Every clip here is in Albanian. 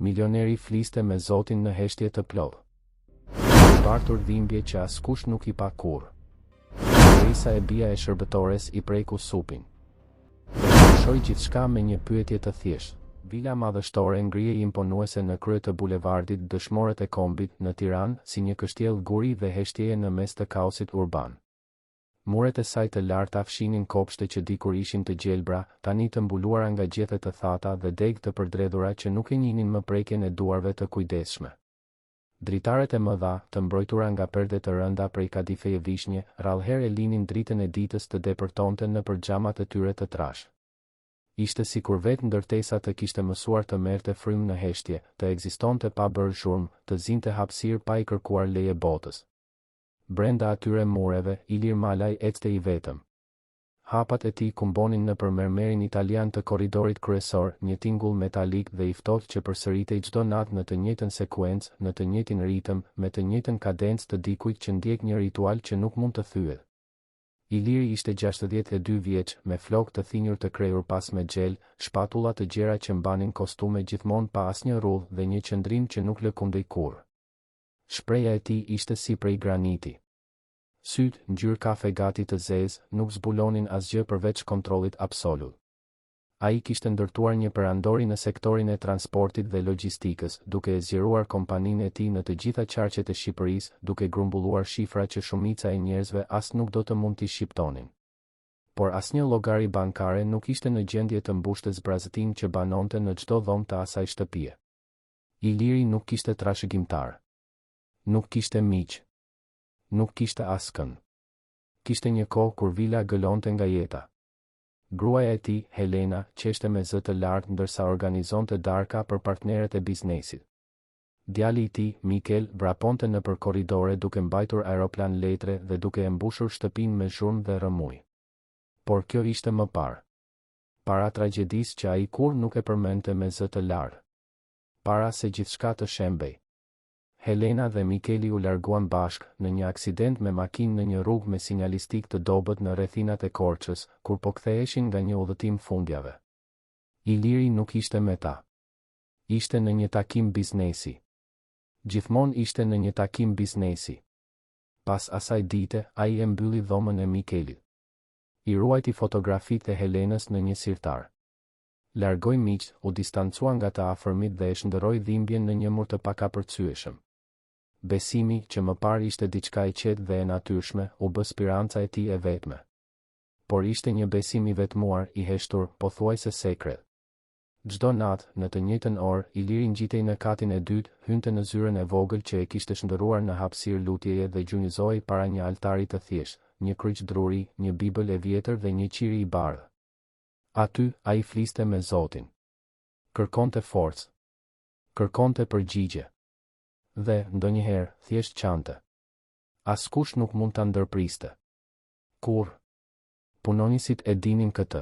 Milioneri fliste me Zotin në heshtje të plodh. Bartur dhimbje që askush nuk i pa kurrë. Teresa e bia e shërbëtores i preku supin. Shoj gjithçka me një pyetje të thjeshtë. Vila madhështore ngrihej imponuese në krye të bulevardit Dëshmorët e Kombit në Tiranë, si një kështjellë guri dhe heshtjeje në mes të kaosit urban. Muret e saj të larta fshinin kopshte që dikur ishin të gjelbra, tani të mbuluara nga gjethe të thata dhe degë të përdredhura që nuk e njihnin më prekjen e duarve të kujdesshme. Dritaret e mëdha, të mbrojtura nga perde të rënda prej kadifeje vishnje, rallëherë linin dritën e ditës të depërtonte nëpër xhamat e tyre të trashë. Ishte sikur vetë ndërtesa të kishte mësuar të merrte frymë në heshtje, të ekzistonte pa bërë zhurmë, të zinte hapësirë pa i kërkuar leje botës. Brenda atyre mureve, Ilir Malaj ecte i vetëm. Hapat e tij kumbonin nëpër mermerin italian të korridorit kryesor, një tingull metalik dhe i ftohtë që përsëritej çdo natë në të njëjtën sekuencë, në të njëjtin ritëm, me të njëjtën kadencë të dikujt që ndjek një ritual që nuk mund të thyet. Iliri ishte 62 vjeç, me flokë të thinjur të krejur pas me gjel, shpatulla të gjera që mbanin kostume gjithmonë pa asnjë rrudh dhe një qëndrim që nuk lëkundej kurrë. Shpreha e tij ishte si prej graniti. Sytë, ngjyrë kafe gati të zezë, nuk zbulonin asgjë përveç kontrollit absolut. Ai kishte ndërtuar një perandori në sektorin e transportit dhe logjistikës, duke e zgjeruar kompaninë e tij në të gjitha qarqet e Shqipërisë, duke grumbulluar shifra që shumica e njerëzve as nuk do të mund t'i shqiptonin. Por asnjë llogari bankare nuk ishte në gjendje të mbushte zbrazëtinë që banonte në çdo dhomë të asaj shtëpie. Iliri nuk kishte trashëgimtar. Nuk kishte miq. Nuk kishte askën. Kishte një kohë kur vila gëlonte nga jeta. Gruaja e tij, Helena, qeshte me zë të lartë ndërsa organizonte darka për partnerët e biznesit. Djali i tij, Mikel, vraponte nëpër korridore duke mbajtur aeroplan letre dhe duke e mbushur shtëpinë me zhurmë dhe rrëmuj. Por kjo ishte më parë. Para tragjedisë që ai kurrë nuk e përmendte me zë të lartë. Para se gjithçka të shembej. Helena dhe Mikeli u larguan bashkë në një aksident me makinë në një rrugë me sinjalistik të dobët në rrethinat e Korçës, kur po ktheheshin nga një udhëtim fundjavë. Iliri nuk ishte me ta. Ishte në një takim biznesi. Gjithmonë ishte në një takim biznesi. Pas asaj dite, ai e mbylli dhomën e Mikelit. I ruajti fotografitë e Helenës në një sirtar. Largoi miq, u distancua nga të afërmit dhe e shndërroi dhimbjen në një mur të pakapërcyeshëm. Besimi, që më parë ishte diçka e qetë dhe e natyrshme, u bë speranca e tij e vetme. Por ishte një besim i vetmuar, i heshtur, pothuajse sekret. Çdo natë, në të njëjtën orë, Iliri ngjitej në katin e dytë, hynte në zyrën e vogël që e kishte shndërruar në hapësirë lutjeje dhe gjunjëzoi para një altari të thjeshtë, një kryq druri, një bibël e vjetër dhe një qiri i bardhë. Aty, ai fliste me Zotin. Kërkonte forcë. Kërkonte përgjigje. Dhe, ndonjëherë, thjesht qante. Askush nuk mund ta ndërpriste. Kurrë. Punonisit e dinin këtë.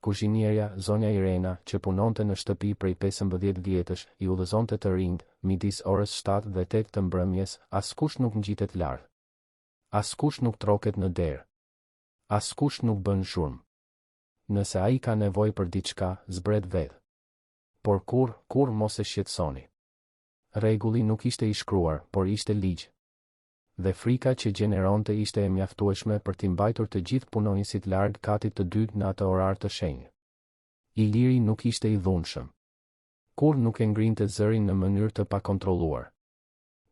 Kuzhinierja, zonja Irena, që punonte në shtëpi prej 15 vjetësh, i udhëzonte të rinjt, midis orës 7 dhe 8 të mbrëmjes, askush nuk ngjitet lart. Askush nuk troket në derë. Askush nuk bën zhurmë. Nëse ai ka nevojë për diçka, zbret vetë. Por kurrë mos e shqetësoni. Rregulli nuk ishte i shkruar, por ishte ligj. Dhe frika që gjeneronte ishte e mjaftueshme për t'i mbajtur të gjithë punonisit larg katit të dytë në atë orar të shenjtë. Iliri nuk ishte i dhunshëm. Kurrë nuk e ngrinte zërin në mënyrë të pakontrolluar.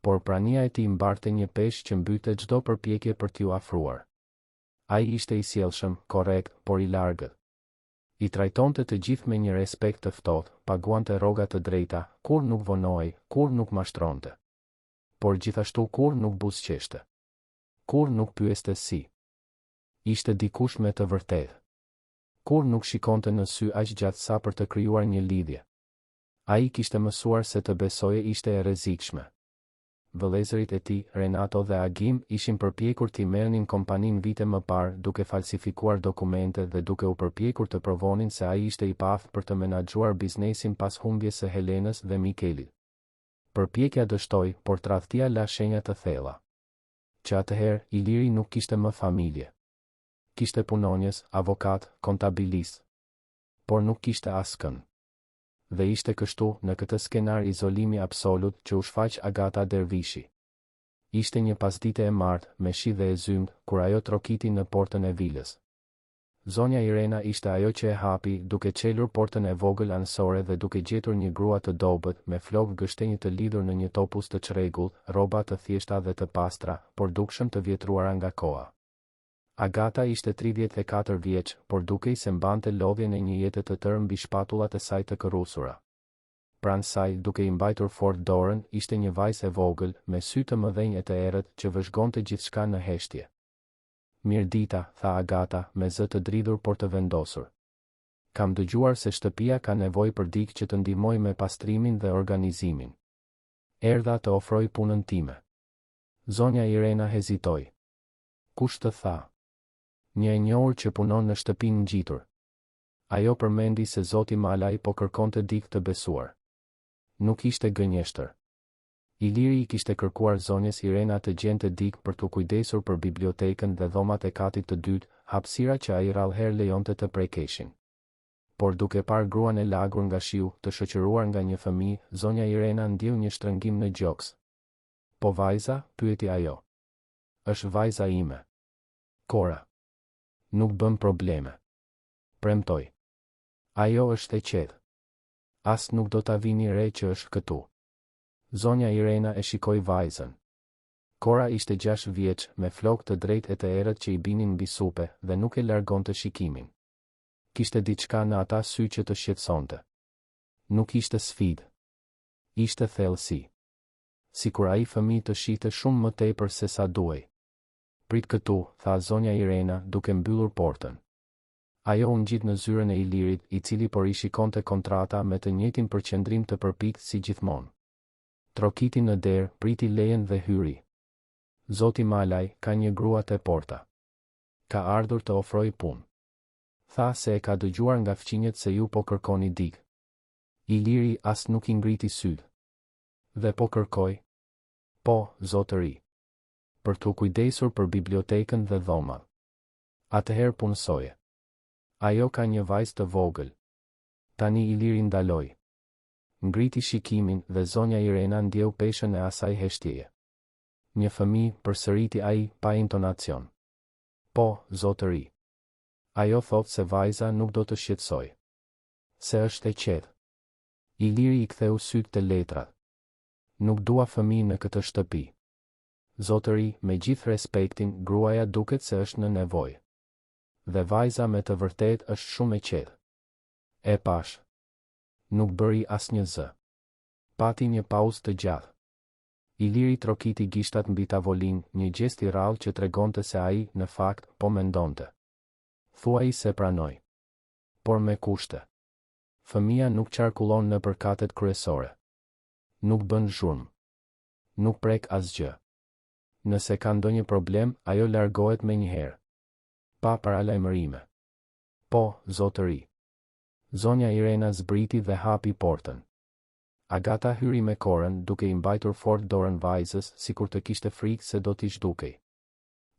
Por prania e tij mbarte një peshë që mbyte çdo përpjekje për t'iu afruar. Ai ishte i sjellshëm, korrekt, por i largët. I trajtonte të gjithë me një respekt të ftohtë, paguante rroga të drejta, kurrë nuk vonohej, kurrë nuk mashtronte. Por gjithashtu kurrë nuk buzëqeshte. Kurrë nuk pyeste si. Ishte dikush me të vërtetë. Kurrë nuk shikonte në sy aq gjatë sa për të krijuar një lidhje. Ai kishte mësuar se të besoje ishte e rrezikshme. Vëllezërit e tij, Renato dhe Agim, ishin përpjekur t'i merrnin kompaninë vite më parë, duke falsifikuar dokumente dhe duke u përpjekur të provonin se ai ishte i paaftë për të menaxhuar biznesin pas humbjes së Helenës dhe Mikelit. Përpjekja dështoi, por tradhtia la shenja të thella. Që atëherë, Iliri nuk kishte më familje. Kishte punonjës, avokat, kontabilist. Por nuk kishte askën. Dhe ishte kështu, në këtë skenar izolimi absolut, që u shfaq Agata Dervishi. Ishte një pasdite e martë, me shi dhe e zymt, kur ajo trokiti në portën e vilës. Zonja Irena ishte ajo që e hapi, duke çelur portën e vogël anësore dhe duke gjetur një grua të dobët, me flokë gështenjë të lidhur në një topuz të çrregullt, rroba të thjeshta dhe të pastra, por dukshëm të vjetruara nga koha. Agata ishte 34 vjeç, por dukej se mbante lodhjen e një jete të tërë mbi shpatullat e saj të kërrusura. Pranë saj, duke i mbajtur fort dorën, ishte një vajzë e vogël, me sy të mëdhenj e të errët, që vëzhgonte gjithçka në heshtje. Mirë dita, tha Agata, me zë të dridhur por të vendosur. Kam dëgjuar se shtëpia ka nevojë për dikë që të ndihmojë me pastrimin dhe organizimin. Erdha të ofroj punën time. Zonja Irena hezitoi. Kush të tha? Një e njohur që punon në shtëpinë ngjitur. Ajo përmendi se Zoti Malaj po kërkonte dikë të besuar. Nuk ishte gënjeshtër. Iliri i kishte kërkuar zonjes Irena të gjente dikë për të kujdesur për bibliotekën dhe dhomat e katit të dytë, hapësira që ai rrallëherë lejonte të prekeshin. Por duke parë gruan e lagur nga shiu, të shoqëruar nga një fëmijë, zonja Irena ndjeu një shtrëngim në gjoks. Po vajza, pyeti ajo. Është vajza ime. Kora. Nuk bën probleme. Premtoj. Ajo është e qetë. As nuk do ta vini re që është këtu. Zonja Irena e shikoi vajzën. Kora ishte 6 vjeç, me flokë të drejtë e të errët që i binin mbi supe, dhe nuk e largonte shikimin. Kishte diçka në ata sy që të shqetësonte. Nuk ishte sfidë. Ishte thellësi. Sikur ai fëmijë të shite shumë më tepër se sa duhej. Prit këtu, tha zonja Irena, duke mbyllur portën. Ajo u ngjit në zyrën e Ilirit, i cili por i shikonte kontrata me të njëjtin përqendrim të përpikt si gjithmonë. Trokiti në derë, priti lejen dhe hyri. Zoti Malaj, ka një grua te porta. Ka ardhur të ofroj punë. Tha se e ka dëgjuar nga fqinjet se ju po kërkoni dikë. Iliri as nuk i ngriti syt. Dhe po kërkoj? Po, zotëri. Për të kujdesur për bibliotekën dhe dhomat. Atëherë punësoje. Ajo ka një vajzë të vogël. Tani Iliri ndaloi. Ngriti shikimin dhe zonja Irena ndjeu peshën e asaj heshtjeje. Një fëmijë, përsëriti ai, pa intonacion. Po, zotëri. Ajo thot se vajza nuk do të shqetësoj. Se është e qetë. Iliri i ktheu syt te letrat. Nuk dua fëmijë në këtë shtëpi. Zotëri, me gjithë respektin, gruaja duket se është në nevojë. Dhe vajza me të vërtet është shumë e qetë. E pash. Nuk bëri asnjë zë. Pati një pauzë të gjatë. Iliri trokiti gishtat mbi tavolinë, një gjest i rrallë që tregonte se ai, në fakt, po mendonte. Thuaj se pranoj. Por me kushte. Fëmia nuk qarkullon në përkatet kryesore. Nuk bën zhurmë. Nuk prek asgjë. Nëse ka ndonjë problem, ajo largohet menjëherë. Pa paralajmërime. Po, zotëri. Zonja Irena zbriti dhe hapi portën. Agata hyri me Korën, duke i mbajtur fort dorën vajzës, sikur të kishte frikë se do t'i zhdukej.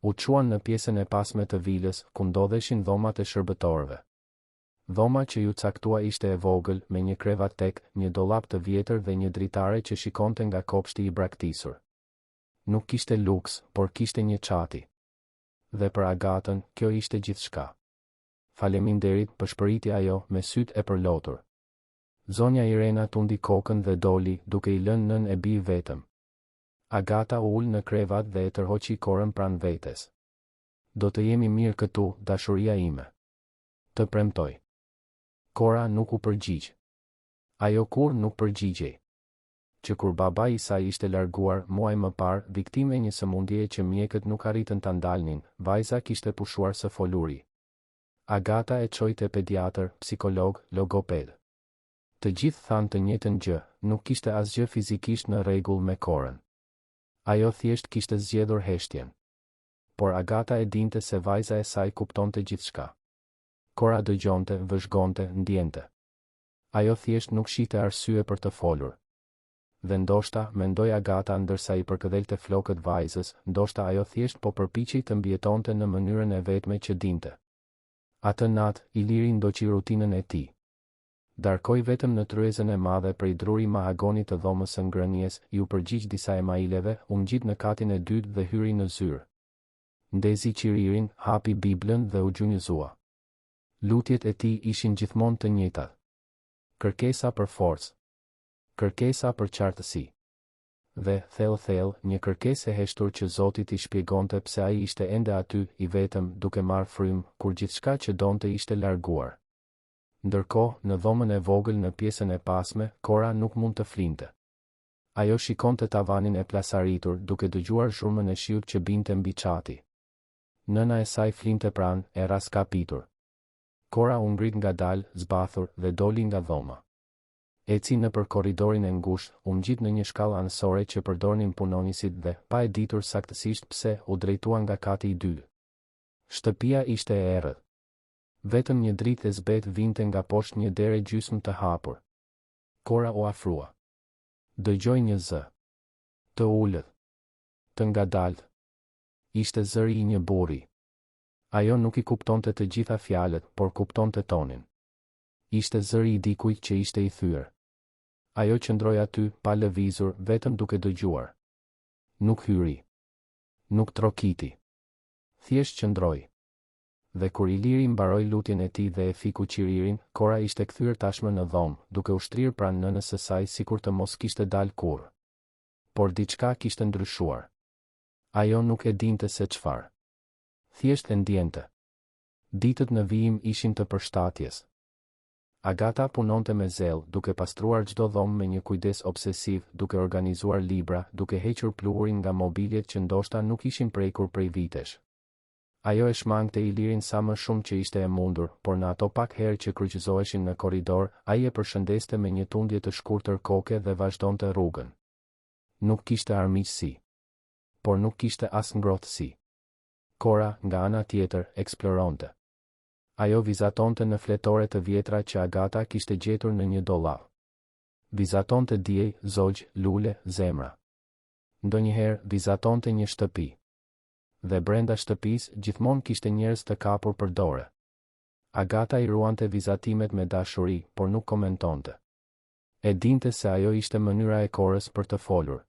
U çuan në pjesën e pasme të vilës, ku ndodheshin dhomat e shërbëtorëve. Dhoma që ju caktua ishte e vogël, me një krevat tek, një dollap të vjetër dhe një dritare që shikonte nga kopshti i braktisur. Nuk kishte luks, por kishte një çati. Dhe për Agatën, kjo ishte gjithçka. Faleminderit, përshpëriti ajo, me syt e përlotur. Zonja Irena tundi kokën dhe doli, duke i lënë nën e bi vetëm. Agata u ul në krevat dhe e tërhoqi Korën pranë vetes. Do të jemi mirë këtu, dashuria ime. Të premtoj. Kora nuk u përgjigj. Ajo kur nuk përgjigjej. Që kur baba i saj ishte larguar, muaj më parë, viktime e një sëmundjeje që mjekët nuk arritën ta ndalnin, vajza kishte pushuar së foluri. Agata e çoi te pediatër, psikolog, logoped. Të gjithë thanë të njëjtën gjë, nuk kishte asgjë fizikisht në rregull me Korën. Ajo thjesht kishte zgjedhur heshtjen. Por Agata e dinte se vajza e saj kuptonte gjithçka. Kora dëgjonte, vëzhgonte, ndjente. Ajo thjesht nuk shihte arsye për të folur. Dhe ndoshta, mendoi Agata ndërsa i përkëdhelte flokët vajzës, ndoshta ajo thjesht po përpiqej të mbijetonte në mënyrën e vetme që dinte. Atë natë, Iliri ndoqi rutinën e tij. Darkoi vetëm në tryezën e madhe prej druri mahagonit të dhomës së ngrënies, ju përgjigj disa emaileve, u ngjit në katin e dytë dhe hyri në zyrë. Ndezi qiririn, hapi Biblën dhe u gjunjëzua. Lutjet e tij ishin gjithmonë të njëjtat. Kërkesa për forcë. Kërkesa për qartësi. Dhe, thellë, një kërkesë e heshtur që Zoti i shpjegonte pse ai ishte ende aty, i vetëm, duke marrë frymë, kur gjithçka që donte ishte larguar. Ndërkohë, në dhomën e vogël në pjesën e pasme, Kora nuk mund të flinte. Ajo shikonte tavanin e plasaritur, duke dëgjuar zhurmën e shiut që binte mbi çati. Nëna e saj flinte pranë, e raskapitur. Kora u ngrit ngadalë, zbathur, dhe doli nga dhoma. Eci nëpër korridorin e ngushtë, u ngjit në një shkallë anësore që përdornin punonisit dhe, pa e ditur saktësisht pse, u drejtua nga kati i dytë. Shtëpia ishte e errët. Vetëm një dritë e zbetë vinte nga poshtë një dere gjysmë të hapur. Kora u afrua. Dëgjoi një zë. Të ulët. Të ngadalt. Ishte zëri i një burri. Ajo nuk i kuptonte të gjitha fjalët, por kuptonte tonin. Ishte zëri i dikujt që ishte i thyer. Ajo qëndroi aty, pa lëvizur, vetëm duke dëgjuar. Nuk hyri. Nuk trokiti. Thjesht qëndroi. Dhe kur Iliri mbaroi lutjen e tij dhe e fiku qiririn, Kora ishte kthyer tashmë në dhomë, duke u shtrirë pranë nënës së saj sikur të mos kishte dalë kurrë. Por diçka kishte ndryshuar. Ajo nuk e dinte se çfarë. Thjesht e ndjente. Ditët në vijim ishin të përshtatjes. Agata punonte me zell, duke pastruar çdo dhomë me një kujdes obsesiv, duke organizuar libra, duke hequr pluhurin nga mobiljet që ndoshta nuk ishin prekur prej vitesh. Ajo e shmangte Ilirin sa më shumë që ishte e mundur, por në ato pak herë që kryqëzoheshin në korridor, ai e përshëndeste me një tundje të shkurtër koke dhe vazhdonte rrugën. Nuk kishte armiqësi, por nuk kishte as ngrohtësi. Kora, nga ana tjetër, eksploronte. Ajo vizatonte në fletore të vjetra që Agata kishte gjetur në një dollap. Vizatonte diej, zogj, lule, zemra. Ndonjëherë vizatonte një shtëpi. Dhe brenda shtëpisë gjithmonë kishte njerëz të kapur për dorë. Agata i ruante vizatimet me dashuri, por nuk komentonte. E dinte se ajo ishte mënyra e Korës për të folur.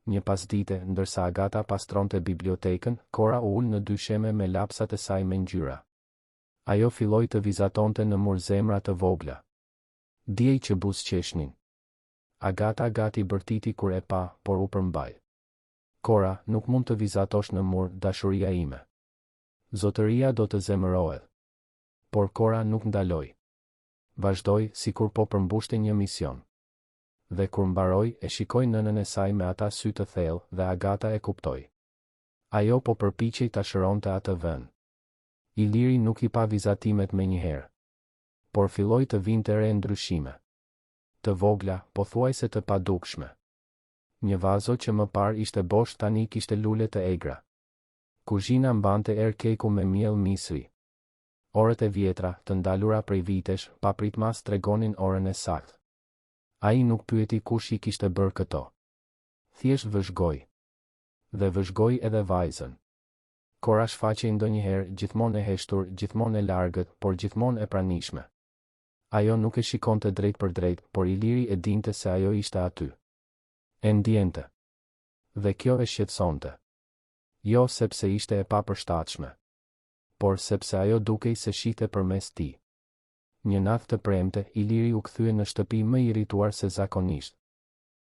Një pasdite, ndërsa Agata pastronte bibliotekën, Kora u ul në dysheme me lapsat e saj me ngjyra. Ajo filloi të vizatonte në mur zemra të vogla. Diej që buzëqeshnin. Agata gati bërtiti kur e pa, por u përmbaj. Kora, nuk mund të vizatosh në mur, dashuria ime. Zotëria do të zemërohet. Por Kora nuk ndaloi. Vazhdoi, sikur po përmbushte një mision. Dhe kur mbaroi, e shikoi nënën e saj me ata sy të thellë, dhe Agata e kuptoi. Ajo po përpiqej ta shëronte atë vend. Iliri nuk i pa vizatimet me njëherë. Por filloi të vinte re ndryshime. Të vogla, pothuajse të padukshme. Një vazo që më parë ishte bosh tani kishte lule të egra. Kuzhina mbante erkeku me miell misri. Orët e vjetra, të ndalura prej vitesh, papritmas tregonin orën e saktë. Ai nuk pyeti kush i kishte bërë këto. Thjesht vëzhgoi. Dhe vëzhgoi edhe vajzën. Kora shfaqej ndonjëherë, gjithmonë e heshtur, gjithmonë e largët, por gjithmonë e pranishme. Ajo nuk e shikonte drejt për drejt, por Iliri e dinte se ajo ishte aty. E ndjente. Dhe kjo e shqetësonte. Jo sepse ishte e papërshtatshme, por sepse ajo dukej se shite përmes tij. Një natë të premte, Iliri u kthye në shtëpi më i irrituar se zakonisht.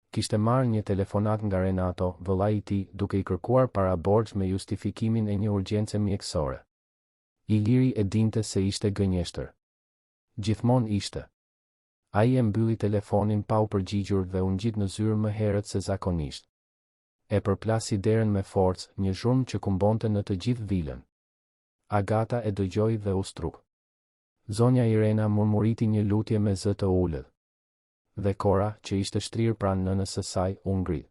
Kishte marrë një telefonat nga Renato, vëllai i tij, duke i kërkuar para borxh me justifikimin e një urgjence mjekësore. Iliri e dinte se ishte gënjeshtër. Gjithmonë ishte. Ai e mbylli telefonin pa u përgjigjur dhe u ngjit në zyrë më herët se zakonisht. E përplasi derën me forcë, një zhurmë që kumbonte në të gjithë vilën. Agata e dëgjoi dhe u struk. Zonja Irena murmuriti një lutje me zë të ulët. Dhe Kora, që ishte shtrirë pranë nënës së saj, u ngrit.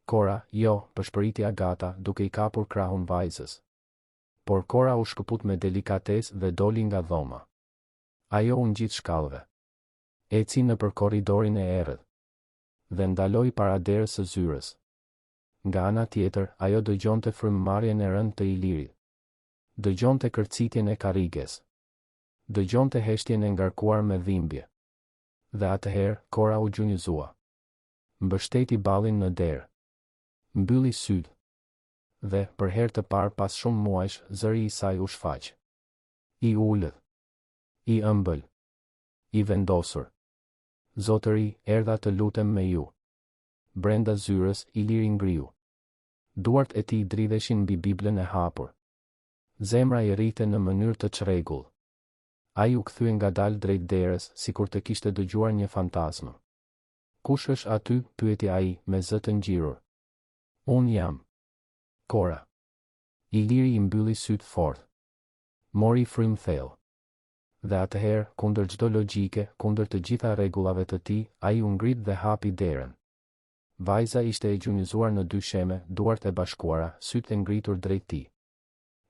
Kora, jo, përshpëriti Agata, duke i kapur krahun vajzës. Por Kora u shkëput me delikatesë dhe doli nga dhoma. Ajo u ngjit shkallëve. Eci nëpër korridorin e errët. Dhe ndaloi para derës së zyrës. Nga ana tjetër, ajo dëgjonte frymëmarrjen e rëndë të Ilirit. Dëgjonte kërcitjen e karriges. Dëgjonte heshtjen e ngarkuar me dhimbje. Dhe atëherë, Kora u gjunjëzua. Mbështeti ballin në derë. Mbylli sytë. Dhe, për herë të parë pas shumë muajsh, zëri i saj u shfaq. I ullët. I ëmbël. I vendosur. Zotëri, erdha të lutem me ju. Brenda zyrës, Iliri ngriu. Duart e tij dridheshin mbi Biblën e hapur. Zemra i rrite në mënyrë të çrregull. Ai u kthye ngadalë drejt derës, sikur të kishte dëgjuar një fantazmë. Kush është aty? Pyeti ai, me zë të ngjirur. Unë jam. Kora. Iliri i mbylli sytë fort. Mori frym thellë. Dhe atëherë, kundër çdo logjike, kundër të gjitha rregullave të tij, ai u ngrit dhe hapi derën. Vajza ishte e gjunjëzuar në dy sheme, duart e bashkuara, sytë e ngritur drejt tij.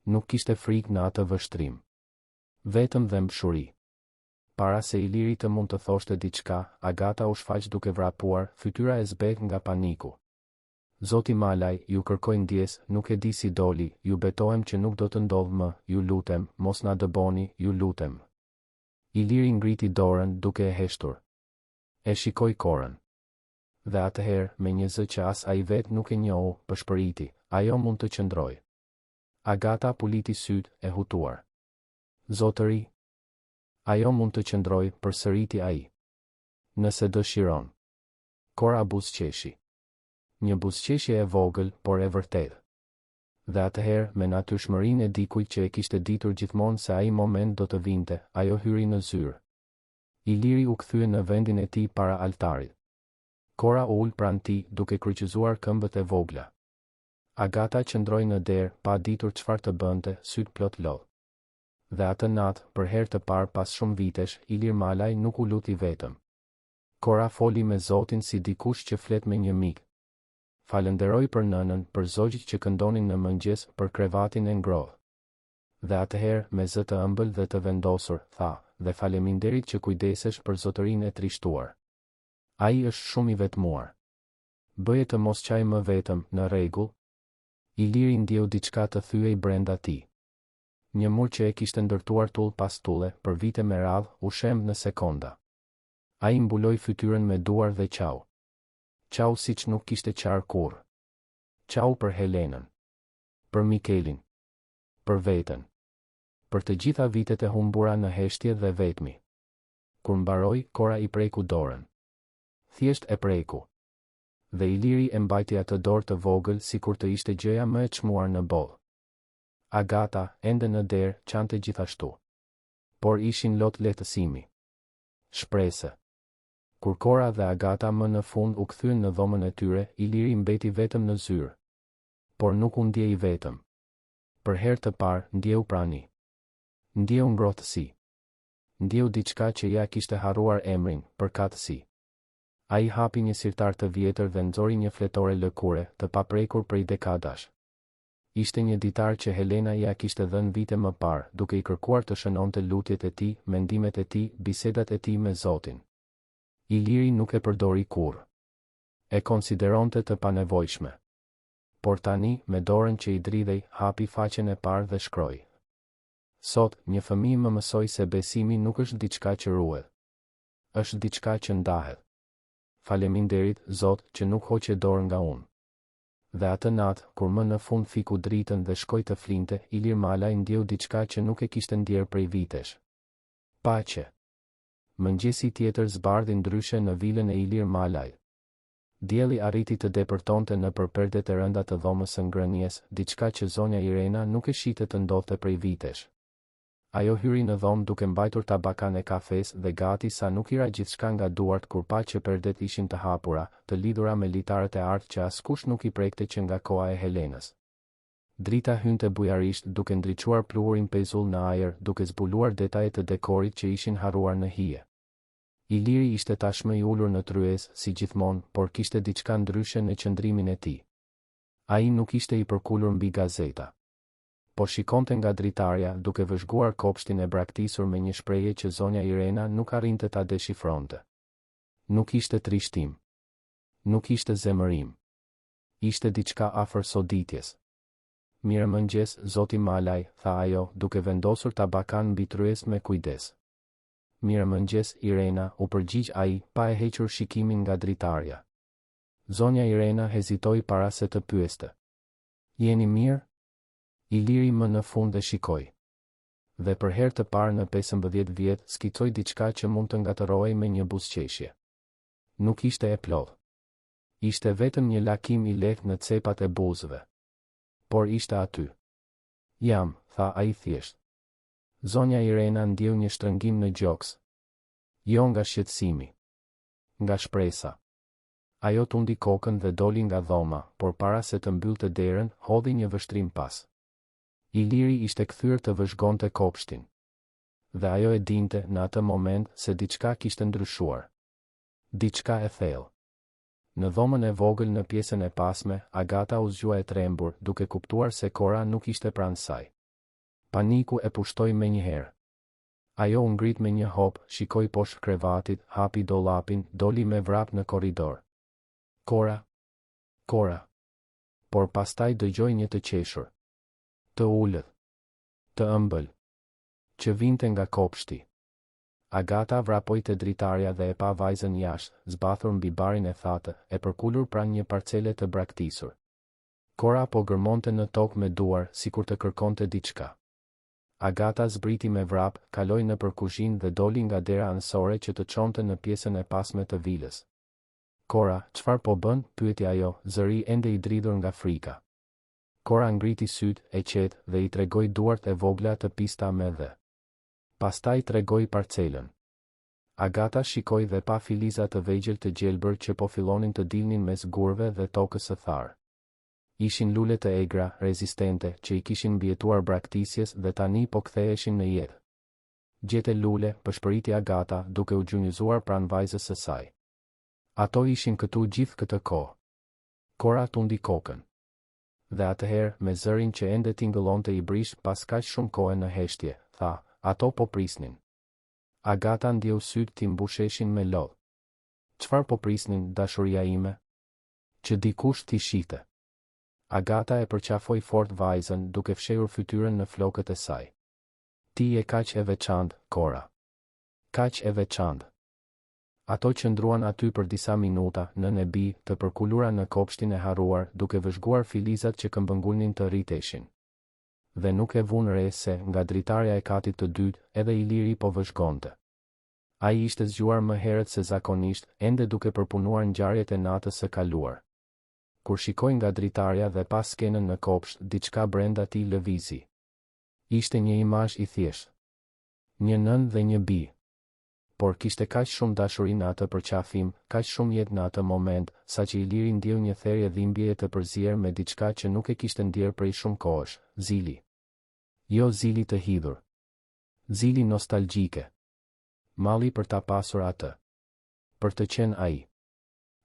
Nuk kishte frikë në atë vështrim. Vetëm dhëmbshuri. Para se Iliri të mund të thoshte diçka, Agata u shfaq duke vrapuar, fytyra e zbet nga paniku. Zoti Malaj, ju kërkoj ndjes, nuk e di si doli, ju betohem që nuk do të ndodh më, ju lutem, mos na dëboni, ju lutem. Iliri ngriti dorën duke e heshtur. E shikoi Korën. Dhe atëherë, me një zë që as ai vet nuk e njohu, pëshpëriti, ajo mund të qëndroj. Agata puliti sytë, e hutuar. Zotëri. Ajo mund të qëndroj, përsëriti ai. Nëse dëshiron. Kora buzëqeshi. Një buzëqeshje e vogël, por e vërtetë. Dhe atëherë, me natyrshmërinë e dikujt që e kishte ditur gjithmonë se ai moment do të vinte, ajo hyri në zyrë. Iliri u kthye në vendin e tij para altarit. Kora u ul pranë tij, duke kryqëzuar këmbët e vogla. Agata qëndroi në derë, pa ditur çfarë të bënte, sytë plot lodh. Dhe atë natë, për herë të parë pas shumë vitesh, Ilir Malaj nuk u luti vetëm. Kora foli me Zotin si dikush që flet me një mik. Falenderoi për nënën, për zogjit që këndonin në mëngjes, për krevatin e ngrohtë. Dhe atëherë, me zë të ëmbël dhe të vendosur, tha, dhe faleminderit që kujdesesh për zotërinë e trishtuar. Ai është shumë i vetmuar. Bëje të mos qaj më vetëm, në rregull. Iliri ndjeu diçka të thyej brenda tij. Një mur që e kishte ndërtuar tull pas tulle, për vite me radhë, u shemb në sekonda. Ai mbuloi fytyrën me duar dhe qau. Qau siç nuk kishte qarë kurrë. Qau për Helenën. Për Mikelin. Për veten. Për të gjitha vitet e humbura në heshtje dhe vetmi. Kur mbaroi, Kora i preku dorën. Thjesht e preku. Dhe Iliri e mbajti atë dorë të vogël sikur të ishte gjëja më e çmuar në botë. Agata, ende në derë, qante gjithashtu. Por ishin lot lehtësimi. Shprese. Kur Kora dhe Agata më në fund u kthyen në dhomën e tyre, Iliri mbeti vetëm në zyrë. Por nuk u ndjej vetëm. Për herë të parë, ndjeu prani. Ndjeu ngrohtësi. Ndjeu diçka që ja kishte harruar emrin, përkatësi. Ai hapi një sirtar të vjetër dhe nxori një fletore lëkure, të paprekur prej dekadash. Ishte një ditar që Helena ja kishte dhënë vite më parë, duke i kërkuar të shënonte lutjet e tij, mendimet e tij, bisedat e tij me Zotin. Iliri nuk e përdori kurrë. E konsideronte të panevojshme. Por tani, me dorën që i dridhej, hapi faqen e parë dhe shkroi. Sot, një fëmijë më mësoi se besimi nuk është diçka që ruhet. Është diçka që ndahet. Faleminderit, Zot, që nuk hoqe dorë nga unë. Dhe atë natë, kur më në fund fiku dritën dhe shkoi të flinte, Ilir Malaj ndjeu diçka që nuk e kishte ndjerë prej vitesh. Paqe. Mëngjesi tjetër zbardhi ndryshe në vilën e Ilir Malaj. Dielli arriti të depërtonte në përperdet e rënda të dhomës së ngrënies, diçka që zonja Irena nuk e shite të ndodhte prej vitesh. Ajo hyri në dhomë duke mbajtur tabakan e kafes dhe gati sa nuk ira gjithçka nga duart kur pa që perdet ishin të hapura, të lidhura me litarët e artë që askush nuk i prekte që nga koha e Helenës. Drita hynte bujarisht duke ndriçuar pluhurin pezull në ajër, duke zbuluar detajet të dekorit që ishin harruar në hije. Iliri ishte tashmë i ulur në tryez, si gjithmonë, por kishte diçka ndryshe në qëndrimin e tij. Ai nuk ishte i përkulur mbi gazeta. Po shikonte nga dritarja, duke vëzhguar kopshtin e braktisur me një shprehje që zonja Irena nuk arrinte ta deshifronte. Nuk ishte trishtim. Nuk ishte zemërim. Ishte diçka afër soditjes. Mirëmëngjes, Zoti Malaj, tha ajo, duke vendosur tabakan mbi tryez me kujdes. Mirëmëngjes, Irena, u përgjigj ai, pa e hequr shikimin nga dritarja. Zonja Irena hezitoi para se të pyeste. Jeni mirë? Iliri më në fund e shikoi. Dhe për herë të parë në 15 vjet skicoi diçka që mund të ngatërohej me një buzëqeshje. Nuk ishte e plodh. Ishte vetëm një lakim i lehtë në cepat e buzëve. Por ishte aty. Jam, tha ai thjesht. Zonja Irena ndjeu një shtrëngim në gjoks. Jo nga shqetësimi. Nga shpresa. Ajo tundi kokën dhe doli nga dhoma, por para se të mbyllte derën, hodhi një vështrim pas. Iliri ishte kthyer të vëzhgonte kopshtin. Dhe ajo e dinte në atë moment se diçka kishte ndryshuar. Diçka e thellë. Në dhomën e vogël në pjesën e pasme, Agata u zgjua e trembur, duke kuptuar se Cora nuk ishte pranë saj. Paniku e pushtoi menjëherë. Ajo u ngrit me një hop, shikoi poshtë krevatit, hapi dollapin, doli me vrap në korridor. Cora. Cora. Por pastaj dëgjoi një të qeshur. Të ullët. Të ëmbël. Që vinte nga kopshti. Agata vrapoi te dritarja dhe e pa vajzën jashtë, zbathur mbi barin e thatë, e përkulur pranë një parcele të braktisur. Cora po gërmonte në tokë me duar, sikur të kërkonte diçka. Agata zbriti me vrap, kaloi nëpër kuzhinë dhe doli nga dera anësore që të çonte në pjesën e pasme të vilës. Cora, çfarë po bën? Pyeti ajo, zëri ende i dridhur nga frika. Cora ngriti sytë, e qetë, dhe i tregoi duart e vogla të pista me dhe. Pastaj tregoi parcelën. Agata shikoi dhe pa filiza të vegjël të gjelbër që po fillonin të dilnin mes gurve dhe tokës së tharë. Ishin lule të egra, rezistente, që i kishin mbijetuar braktisjes dhe tani po ktheheshin në jetë. Gjete lule, pëshpëriti Agata, duke u gjunjëzuar pranë vajzës së saj. Ato ishin këtu gjithë këtë kohë. Cora tundi kokën. Dhe atëherë, me zërin që ende tingëllonte i brish pas kaq shumë kohe në heshtje, tha, ato po prisnin. Agata ndjeu sytë ti mbusheshin me lodh. Çfarë po prisnin, dashuria ime? Që dikush t'i shite. Agata e përqafoi fort vajzën, duke fshehur fytyrën në flokët e saj. Ti je kaq e veçantë, Cora. Kaq e veçantë. Ato qëndruan aty për disa minuta, në nebi, të përkulura në kopshtin e harruar, duke vëzhguar filizat që këmbëngulnin të rriteshin. Dhe nuk e vun re se, nga dritarja e katit të dytë, edhe Iliri po vëzhgonte. Ai ishte zgjuar më herët se zakonisht, ende duke përpunuar ngjarjet e natës së kaluar. Kur shikoi nga dritarja dhe pas skenën në kopsht, diçka brenda tij lëvizi. Ishte një imazh i thjeshtë. Një nën dhe një bi. Por kishte kaq shumë dashuri në atë përqafim, kaq shumë jetë në atë moment, saqë Iliri ndjeu një therrje dhimbjeje të përzier me diçka që nuk e kishte ndjer prej shumë kohësh, zili. Jo zili të hidhur. Zili nostalgjike. Malli për ta pasur atë. Për të qenë ai.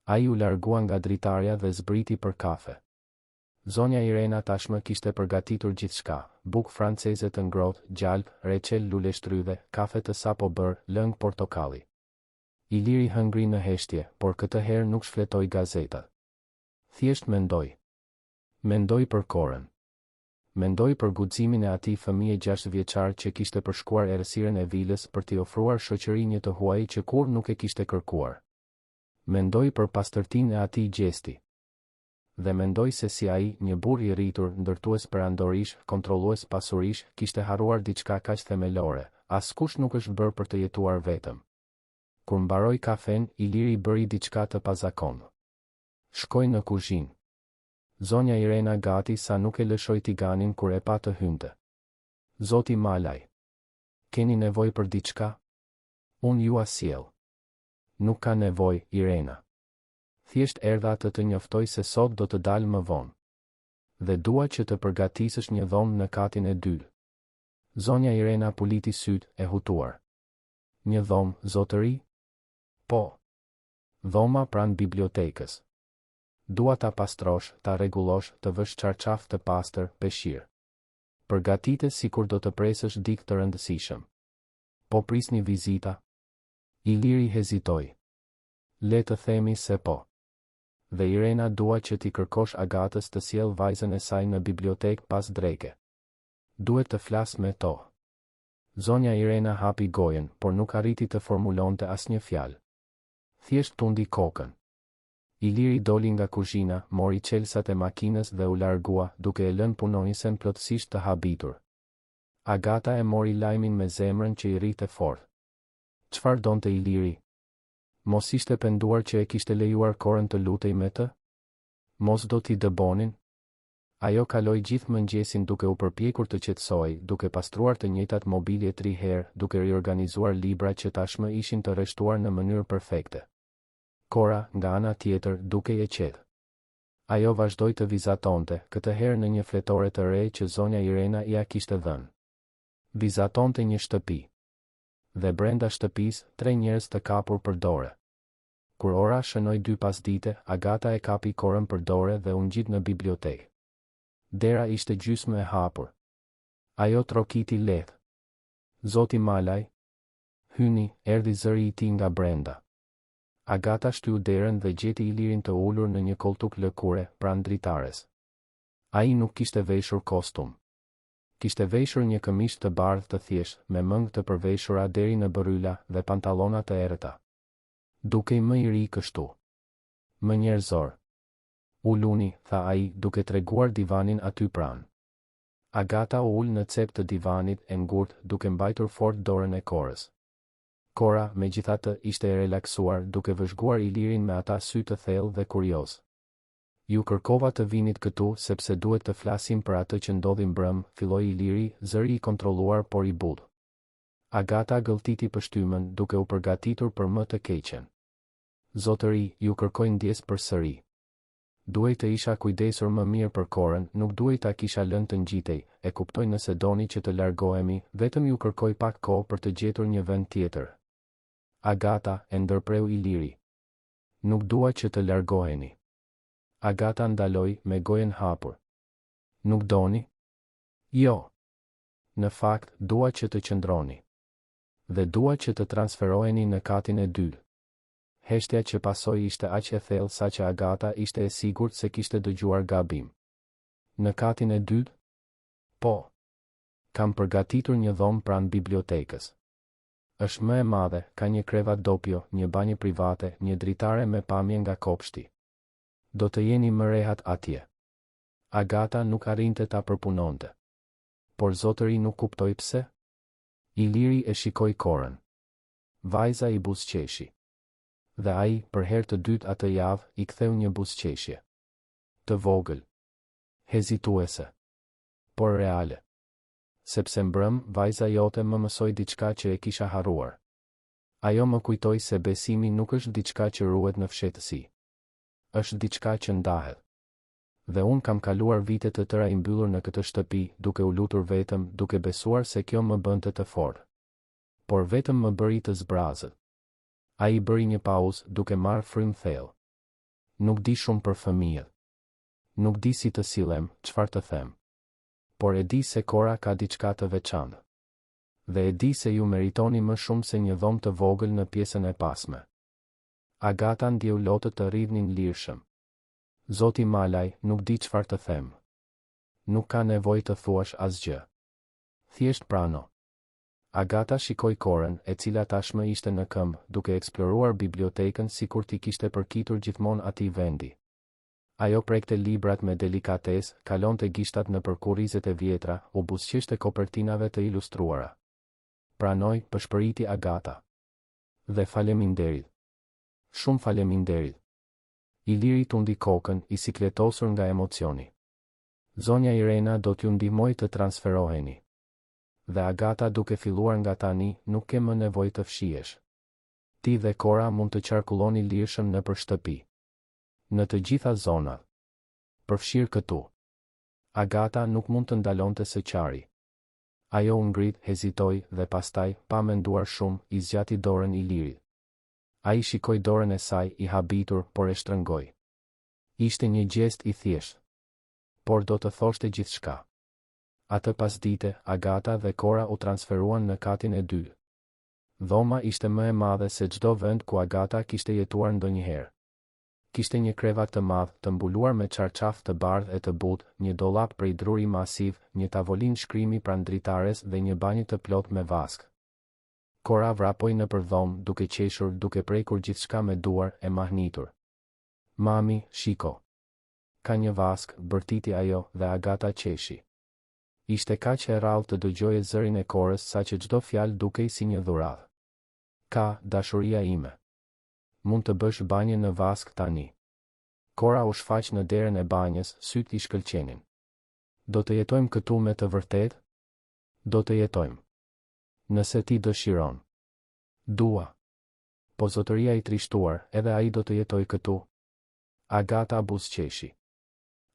Ai u largua nga dritarja dhe zbriti për kafe. Zonja Irena tashmë kishte përgatitur gjithçka, bukë franceze të ngrohtë, gjalp, reçel lule shtrydhe, kafe të sapo bër, lëng portokalli. Iliri hëngri në heshtje, por këtë herë nuk shfletoi gazetat. Thjesht mendoi. Mendoi për Corën. Mendoi për guximin e atij fëmije 6 vjeçar që kishte përshkuar errësirën e vilës për t'i ofruar shoqëri një të huaj që kur nuk e kishte kërkuar. Mendoi për pastërtinë e atij gjesti. Dhe mendoi se si ai, një burr i rritur, ndërtues perandorish, kontrollues pasurish, kishte harruar diçka kaq themelore, askush nuk është bërë për të jetuar vetëm. Kur mbaroi kafen, Iliri bëri diçka të pazakontë. Shkoi në kuzhinë. Zonja Irena gati sa nuk e lëshoi tiganin kur e pa të hynte. Zoti Malaj. Keni nevojë për diçka? Unë ju asjell. Nuk ka nevojë, Irena. Thjesht erdha të njoftoj se sot do të dalë më vonë. Dhe dua që të përgatisësh një dhomë në katin e dytë. Zonja Irena puliti sytë, e hutuar. Një dhomë, zotëri? Po. Dhoma pranë bibliotekës. Dua ta pastrosh, ta rregullosh, të vësh çarçaf të pastër, peshqir. Përgatite sikur do të presësh dikë të rëndësishëm. Po prisni vizita? Iliri hezitoi. Le të themi se po. Dhe Irena dua që ti kërkosh Agatës të sjell vajzën e saj në bibliotekë pas dreke. Duhet të flas me to. Zonja Irena hapi gojen, por nuk arriti të formulonte asnjë fjalë. Thjesht tundi kokën. Iliri doli nga kuzhina, mori çelsat e makinës dhe u largua, duke e lënë punonjësen plotësisht të habitur. Agata e mori lajmin me zemrën që i rrite fort. Çfarë donte Iliri? Mos ishte penduar që e kishte lejuar Korën të lutej me të? Mos do t'i dëbonin? Ajo kaloi gjithë mëngjesin duke u përpjekur të qetësoj, duke pastruar të njëjtat mobilje 3 herë, duke riorganizuar libra që tashmë ishin të rreshtuar në mënyrë perfekte. Kora, nga ana tjetër, duke e qetë. Ajo vazhdoi të vizatonte, këtë herë në një fletore të re që zonja Irena ia kishte dhënë. Vizatonte një shtëpi. Dhe brenda shtëpisë, 3 njerëz të kapur për dorë. Kur ora shënoi 2 pasdite, Agata e kapi Korën për dorë dhe u ngjit në bibliotekë. Dera ishte gjysmë e hapur. Ajo trokiti lehtë. Zoti Malaj. Hyni, erdhi zëri i tij nga brenda. Agata shtyu derën dhe gjeti Ilirin të ulur në një koltuk lëkure, pranë dritares. Ai nuk kishte veshur kostum. Kishte veshur një këmishë të bardhë të thjeshtë, me mëngë të përveshura deri në bërryla dhe pantallona të errëta. Dukej më i ri kështu. Më njerëzor. Uluni, tha ai, duke treguar divanin aty pranë. Agata u ul në cep të divanit e ngurtë, duke mbajtur fort dorën e Korës. Kora, megjithatë, ishte e relaksuar, duke vëzhguar Ilirin me ata sy të thellë dhe kurioz. Ju kërkova të vinit këtu sepse duhet të flasim për atë që ndodhi mbrëm, filloi Iliri, zëri i kontrolluar por i butë. Agata gëlltiti pështymën, duke u përgatitur për më të keqen. Zotëri, ju kërkoj ndjes përsëri. Duhej të isha kujdesur më mirë për Korën, nuk duhej ta kisha lënë të ngjitej, e kuptoj nëse doni që të largohemi, vetëm ju kërkoj pak kohë për të gjetur një vend tjetër. Agata, e ndërpreu Iliri. Nuk dua që të largoheni. Agata ndaloi me gojen hapur. Nuk doni? Jo. Në fakt, dua që të qëndroni. Dhe dua që të transferoheni në katin e 2. Heshtja që pasoi ishte aq e thellë sa që Agata ishte e sigurt se kishte dëgjuar gabim. Në katin e 2? Po. Kam përgatitur një dhomë pranë bibliotekës. Është më e madhe, ka një krevat doppio, një banjë private, një dritare me pamje nga kopshti. Do të jeni më rehat atje. Agata nuk arrinte ta përpunonte. Por zotëri nuk kuptoi pse. Iliri e shikoi Korën. Vajza i buzëqeshi. Dhe ai, për herë të dytë atë javë, i ktheu një buzëqeshje. Të vogël. Hezituese. Por reale. Sepse mbrëm, vajza jote më mësoi diçka që e kisha harruar. Ajo më kujtoi se besimi nuk është diçka që ruhet në fshehtësi. Është diçka që ndahet. Dhe unë kam kaluar vite të tëra i mbyllur në këtë shtëpi, duke u lutur vetëm, duke besuar se kjo më bënte të fortë. Por vetëm më bëri të zbrazët. Ai bëri një pauzë, duke marrë frymë thellë. Nuk di shumë për fëmijët. Nuk di si të sillem, çfarë të them. Por e di se Kora ka diçka të veçantë. Dhe e di se ju meritoni më shumë se një dhomë të vogël në pjesën e pasme. Agata ndjeu lotët të rridhnin lirshëm. Zoti Malaj, nuk di çfarë të them. Nuk ka nevojë të thuash asgjë. Thjesht prano. Agata shikoi Korën, e cila tashmë ishte në këmbë, duke eksploruar bibliotekën sikur t'i kishte përkitur gjithmonë atij vendi. Ajo prekte librat me delikatesë, kalonte gishtat në përkurrizet e vjetra, u buzëqeshte kopertinave të ilustruara. Pranoi, pëshpëriti Agata. Dhe faleminderit. Shumë faleminderit. Iliri tundi kokën, i sikletosur nga emocioni. Zonja Irena do t'ju ndihmoj të transferoheni. Dhe Agata, duke filluar nga tani, nuk ke më nevojë të fshihesh. Ti dhe Kora mund të qarkulloni lirshëm nëpër shtëpi. Në të gjitha zonat. Përfshirë këtu. Agata nuk mund të ndalonte së qari. Ajo u ngrit, hezitoi dhe pastaj, pa menduar shumë, i zgjati dorën Ilirit. Ai shikoi dorën e saj, i habitur, por e shtrëngoi. Ishte një gjest i thjeshtë. Por do të thoshte gjithçka. Atë pasdite, Agata dhe Kora u transferuan në katin e 2. Dhoma ishte më e madhe se çdo vend ku Agata kishte jetuar ndonjëherë. Kishte një krevat të madh, të mbuluar me çarçaf të bardhë e të butë, një dollap prej druri masiv, një tavolinë shkrimi pranë dritares dhe një banjë të plot me vask. Cora vrapoi nëpër dhomë, duke qeshur, duke prekur gjithçka me duar, e mahnitur. Mami, shiko. Ka një vask, bërtiti ajo, dhe Agata qeshi. Ishte kaq e rrallë të dëgjoje zërin e Corës saqë çdo fjalë dukej si një dhuratë. Ka, dashuria ime. Mund të bësh banjë në vask tani. Cora u shfaq në derën e banjës, syt I shkëlqenin. Do të jetojmë këtu me të vërtet? Do të jetojmë. Nëse ti dëshiron. Dua. Po zotëria I trishtuar, edhe ai do të jetoj këtu. Agata buzëqeshi.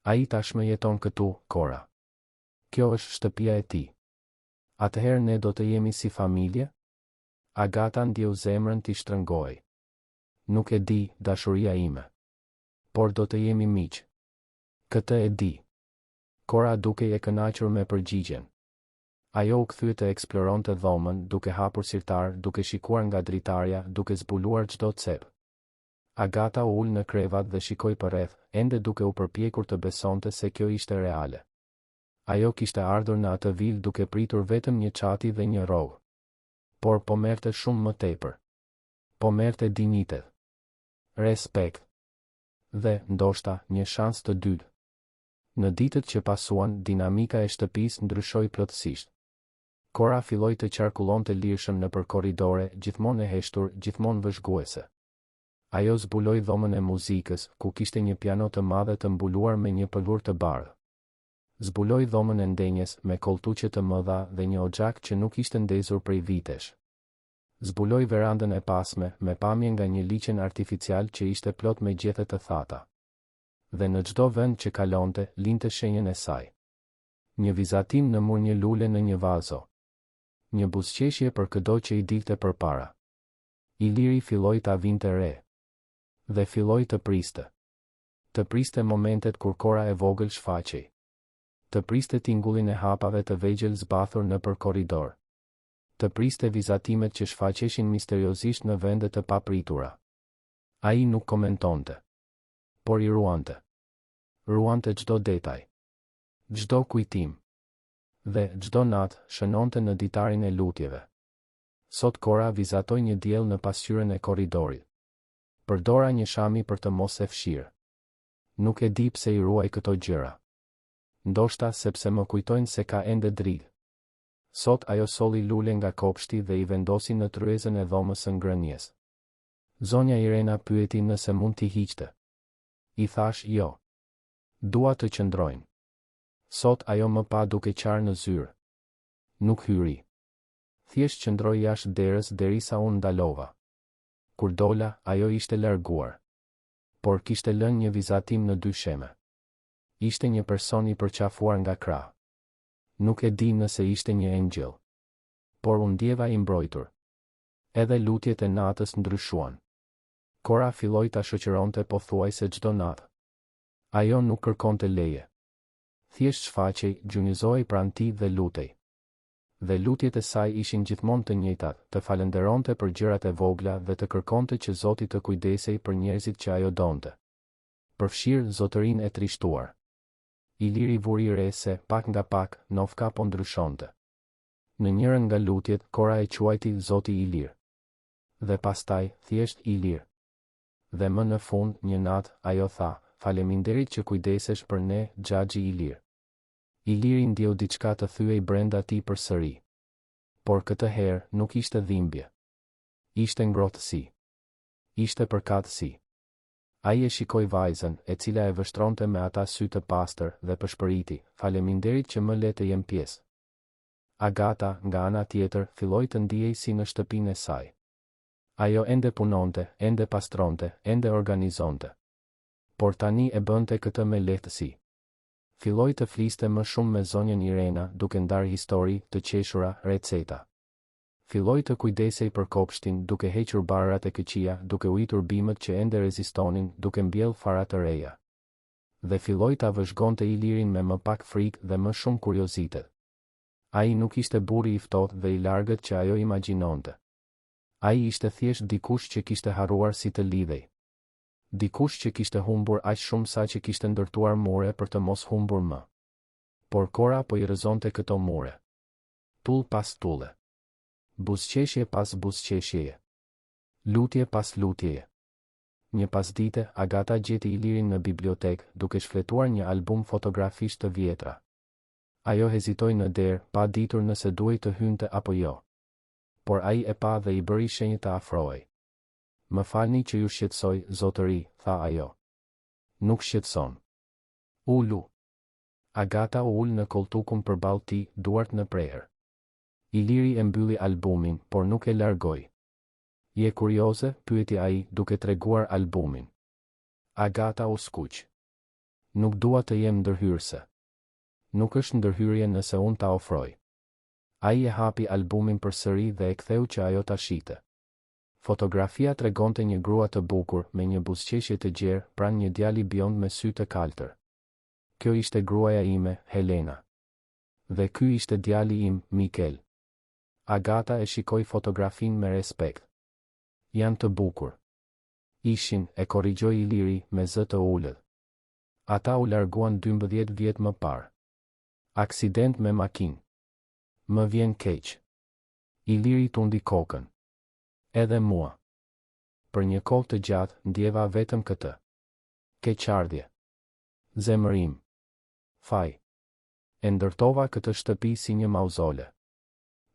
Ai tashmë jeton këtu, Cora. Kjo është shtëpia e tij. Atëherë ne do të jemi si familje? Agata ndjeu zemrën t'i shtrëngoi. Nuk e di, dashuria ime. Por do të jemi miq. Këtë e di. Cora dukej e kënaqur me përgjigjen. Ajo u kthye të eksploronte dhomën, duke hapur sirtar, duke shikuar nga dritarja, duke zbuluar çdo cep. Agata u ul në krevat dhe shikoi përreth, ende duke u përpjekur të besonte se kjo ishte reale. Ajo kishte ardhur në atë vil duke pritur vetëm një çati dhe një rrogë. Por po merrte shumë më tepër. Po merrte dinjitet. Respekt. Dhe, ndoshta, një shans të dytë. Në ditët që pasuan, dinamika e shtëpisë ndryshoi plotësisht. Cora filloi të qarkullonte lirshëm nëpër korridore, gjithmonë e heshtur, gjithmonë vëzhguese. Ajo zbuloi dhomën e muzikës, ku kishte një piano të madhe të mbuluar me një pëlhur të bardhë. Zbuloi dhomën e ndenjes, me koltuqe të mëdha dhe një oxhak që nuk ishte ndezur prej vitesh. Zbuloi verandën e pasme, me pamje nga një liçen artificial që ishte plot me gjethe të thata. Dhe në çdo vend që kalonte, linte shenjën e saj. Një vizatim në mur, një lule në një vazo. Një buzëqeshje për çdo që I dilte përpara. Iliri filloi ta vinte re. Dhe filloi të priste. Të priste momentet kur Cora e vogël shfaqej. Të priste tingullin e hapave të vegjël zbathur nëpër korridor. Të priste vizatimet që shfaqeshin misteriozisht në vende të papritura. Ai nuk komentonte. Por I ruante. Ruante çdo detaj. Çdo kujtim. Dhe, çdo natë, shënonte në ditarin e lutjeve. Sot Cora vizatoi një diell në pasqyrën e korridorit. Përdora një shami për të mos e fshirë. Nuk e di pse I ruaj këto gjëra. Ndoshta sepse më kujtojnë se ka ende dritë. Sot ajo solli lule nga kopshti dhe I vendosi në tryezën e dhomës së ngrënies. Zonja Irena pyeti nëse mund t'i hiqte. I thash jo. Dua të qëndrojnë. Sot ajo më pa duke qarë në zyrë. Nuk hyri. Thjesht qëndroi jashtë derës derisa unë ndalova. Kur dola, ajo ishte larguar. Por kishte lënë një vizatim në dy sheme. Ishte një person I përqafuar nga krah. Nuk e di nëse ishte një engjëll. Por unë ndjeva I mbrojtur. Edhe lutjet e natës ndryshuan. Cora filloi ta shoqëronte pothuajse çdo natë. Ajo nuk kërkonte leje. Thjesht shfaqej, gjunjëzoi pranë tij dhe lutej. Dhe lutjet e saj ishin gjithmonë të njëjtat, të falenderonte për gjërat e vogla dhe të kërkonte që Zoti të kujdesej për njerëzit që ajo donte. Përfshirë zotërinë e trishtuar. Iliri vuri re se, pak nga pak, Nofka po ndryshonte. Në njërën nga lutjet, Cora e quajti Zoti Ilir. Dhe pastaj, thjesht Ilir. Dhe më në fund, një natë, ajo tha, faleminderit që kujdesesh për ne, xhaxhi Ilir. Iliri ndjeu diçka të thyej brenda tij përsëri. Por këtë herë nuk ishte dhimbje. Ishte ngrohtësi. Ishte përkatësi. Ai e shikoi vajzën, e cila e vështronte me ata sy të pastër dhe pëshpëriti, faleminderit që më le të jem pjesë. Agata, nga ana tjetër, filloi të ndihej si në shtëpinë e saj. Ajo ende punonte, ende pastronte, ende organizonte. Por tani e bënte këtë me lehtësi. Filloi të fliste më shumë me zonjën Irena, duke ndarë histori, të qeshura, receta. Filloi të kujdesej për kopshtin, duke hequr barrat e këqija, duke ujitur bimët që ende rezistonin, duke mbjell fara të reja. Dhe filloi ta vëzhgonte Ilirin me më pak frikë dhe më shumë kuriozitet. Ai nuk ishte burri I ftohtë dhe I largët që ajo imagjinonte. Ai ishte thjesht dikush që kishte harruar si të lidhej. Dikush që kishte humbur aq shumë sa që kishte ndërtuar more për të mos humbur më. Por Kora po I rrëzonte këto more. Tull pas tulle. Buzëqeshje pas buzëqeshjeje. Lutje pas lutjeje. Një pasdite, Agata gjeti Ilirin në bibliotek, duke shfletuar një album fotografish të vjetra. Ajo hezitoi në derë, pa ditur nëse duhej të hynte apo jo. Por ai e pa dhe I bëri shenjë të afrohej. Më falni që ju shqetësoj, zotëri, tha ajo. Nuk shqetëson. Ulu. Agata u ul në koltukun përballë tij, duart në prerë. Iliri e mbylli albumin, por nuk e largoi. Je kurioze, pyeti ai, duke treguar albumin. Agata u skuq. Nuk dua të jem ndërhyrëse. Nuk është ndërhyrje nëse unë ta ofroj. Ai e hapi albumin përsëri dhe e ktheu që ajo ta shite. Fotografia tregonte një grua të bukur me një buzëqeshje të gjerë pranë një djali biond me sy të kaltër. Kjo ishte gruaja ime, Helena. Dhe ky ishte djali im, Mikel. Agata e shikoi fotografinë me respekt. Janë të bukur. Ishin, e korrigjoi Iliri me zë të ulët. Ata u larguan 12 vjet më parë. Aksident me makinë. Më vjen keq. Iliri tundi kokën. Edhe mua. Për një kohë të gjatë, ndjeva vetëm këtë. Keqardhje. Zemërim. Faj. E ndërtova këtë shtëpi si një mauzole.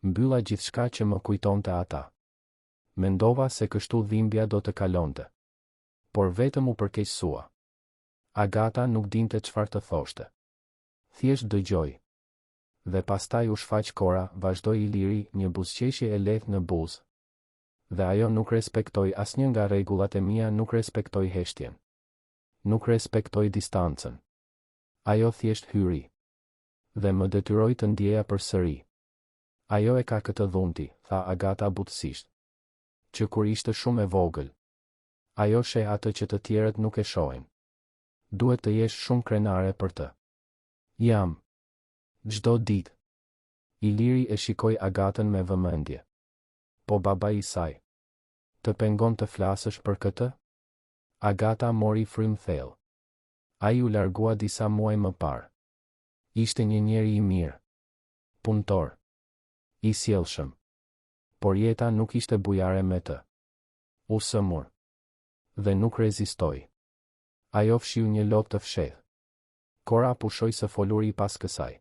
Mbylla gjithçka që më kujtonte ata. Mendova se kështu dhimbja do të kalonte. Por vetëm u përkeqësua. Agata nuk dinte çfarë të thoshte. Thjesht dëgjoi. Dhe pastaj u shfaq Kora, vazhdoi Iliri, një buzëqeshje e lehtë në buzë. Dhe ajo nuk respektoi asnjë nga rregullat e mia, nuk respektoi heshtjen. Nuk respektoi distancën. Ajo thjesht hyri. Dhe më detyroi të ndjeja përsëri. Ajo e ka këtë dhunti, tha Agata butësisht. Që kur ishte shumë e vogël. Ajo sheh atë që të tjerët nuk e shohin. Duhet të jesh shumë krenare për të. Jam. Çdo ditë. Iliri e shikoi Agatën me vëmendje. Po baba I saj. Të pengon të flasësh për këtë? Agata mori frym thellë. Ai u largua disa muaj më parë. Ishte një njeri I mirë. Punëtor. I sjellshëm. Por jeta nuk ishte bujare me të. U sëmur. Dhe nuk rezistoi. Ajo fshiu një lot të fshehtë. Kora pushoi së foluri pas kësaj.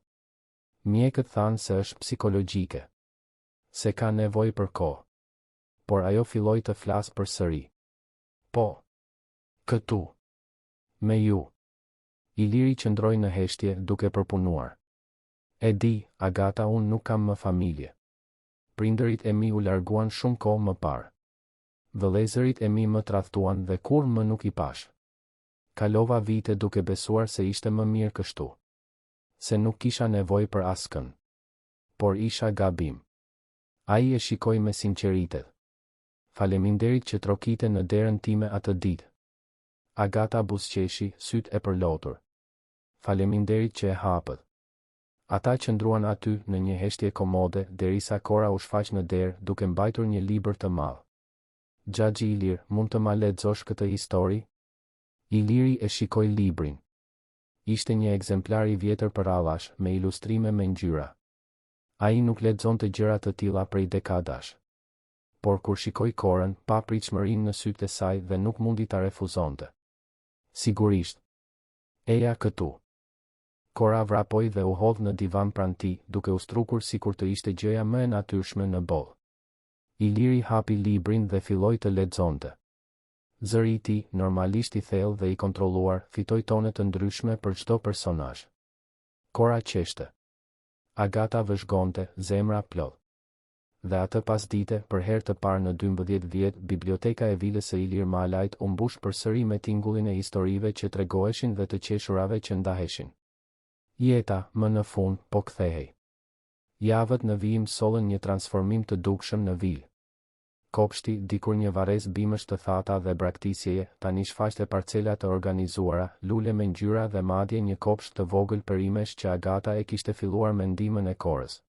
Mjekët thanë se është psikologjike. Se ka nevojë për kohë. Por ajo filloi të flasë përsëri. Po. Këtu. Me ju. Iliri qëndroi në heshtje duke përpunuar. E di, Agata, unë nuk kam më familje. Prindërit e mi u larguan shumë kohë më parë. Vëllezërit e mi më tradhtuan dhe kur më nuk I pash. Kalova vite duke besuar se ishte më mirë kështu. Se nuk kisha nevojë për askën. Por isha gabim. Ai e shikoi me sinqeritet. Faleminderit që trokite në derën time atë ditë. Agata buzëqeshi, syt e përlotur. Faleminderit që e hapët. Ata qëndruan aty në një heshtje komode derisa Kora u shfaq në derë duke mbajtur një libër të madh. Xhaxhi Ilir, mund të ma lexosh këtë histori? Iliri e shikoi librin. Ishte një ekzemplar I vjetër për allash me ilustrime me ngjyra. Ai nuk lexonte gjëra të tilla prej dekadash. Por kur shikoi Korën, pa pritshmërinë në sytë e saj dhe nuk mundi ta refuzonte. Sigurisht. Eja këtu. Kora vrapoi dhe u hodh në divan pranë tij, duke u strukur sikur të ishte gjëja më e natyrshme në botë. Iliri hapi librin dhe filloi të lexonte. Zëri I tij, normalisht I thellë dhe I kontrolluar, fitoi tone të ndryshme për çdo personazh. Kora qeshte. Agata vëzhgonte, zemra plot. Dhe atë pasdite, për herë të parë në 12 vjet, biblioteka e vilës së Ilir Malajt u mbush përsëri me tingullin e historive që tregoheshin dhe të qeshurave që ndaheshin. Jeta, më në fund, po kthehej. Javët në vijim sollën një transformim të dukshëm në vilë. Kopshti, dikur një varrez bimësh të thata dhe braktisjeje, tani shfaqte parcela të organizuara, lule me ngjyra dhe madje një kopsht të vogël perimesh që Agata e kishte filluar me ndihmën e Korës.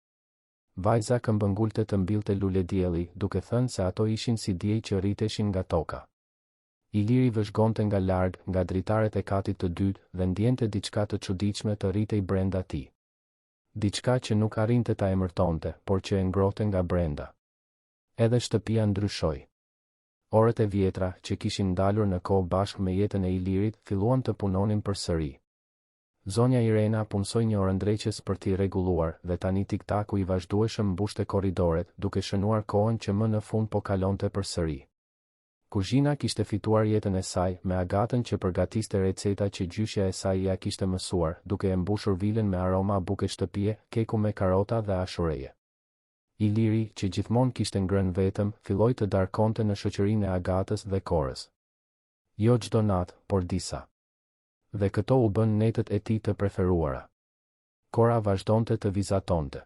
Vajza këmbëngulte të mbilte luledielli, duke thënë se ato ishin si diej që rriteshin nga toka. Iliri vëzhgonte nga larg, nga dritaret e katit të dytë dhe ndjente diçka të çuditshme të rritej brenda tij. Diçka që nuk arrinte ta emërtonte, por që e ngrohte nga brenda. Edhe shtëpia ndryshoi. Orët e vjetra, që kishin ndalur në kohë bashkë me jetën e Ilirit, filluan të punonin përsëri. Zonja Irena punsoi një orëndreqës për t'i rregulluar dhe tani tiktaku i vazhdueshëm mbushte korridoret, duke shënuar kohën që më në fund po kalonte përsëri. Kuzhina kishte fituar jetën e saj, me Agatën që përgatiste receta që gjyshja e saj ja kishte mësuar, duke e mbushur vilën me aroma buke shtëpie, keku me karota dhe ashureje. Iliri, që gjithmonë kishte ngrënë vetëm, filloi të darkonte në shoqërinë e Agatës dhe Korës. Jo çdo natë, por disa. Dhe këto u bën netët e tij të preferuara. Kora vazhdonte të vizatonte.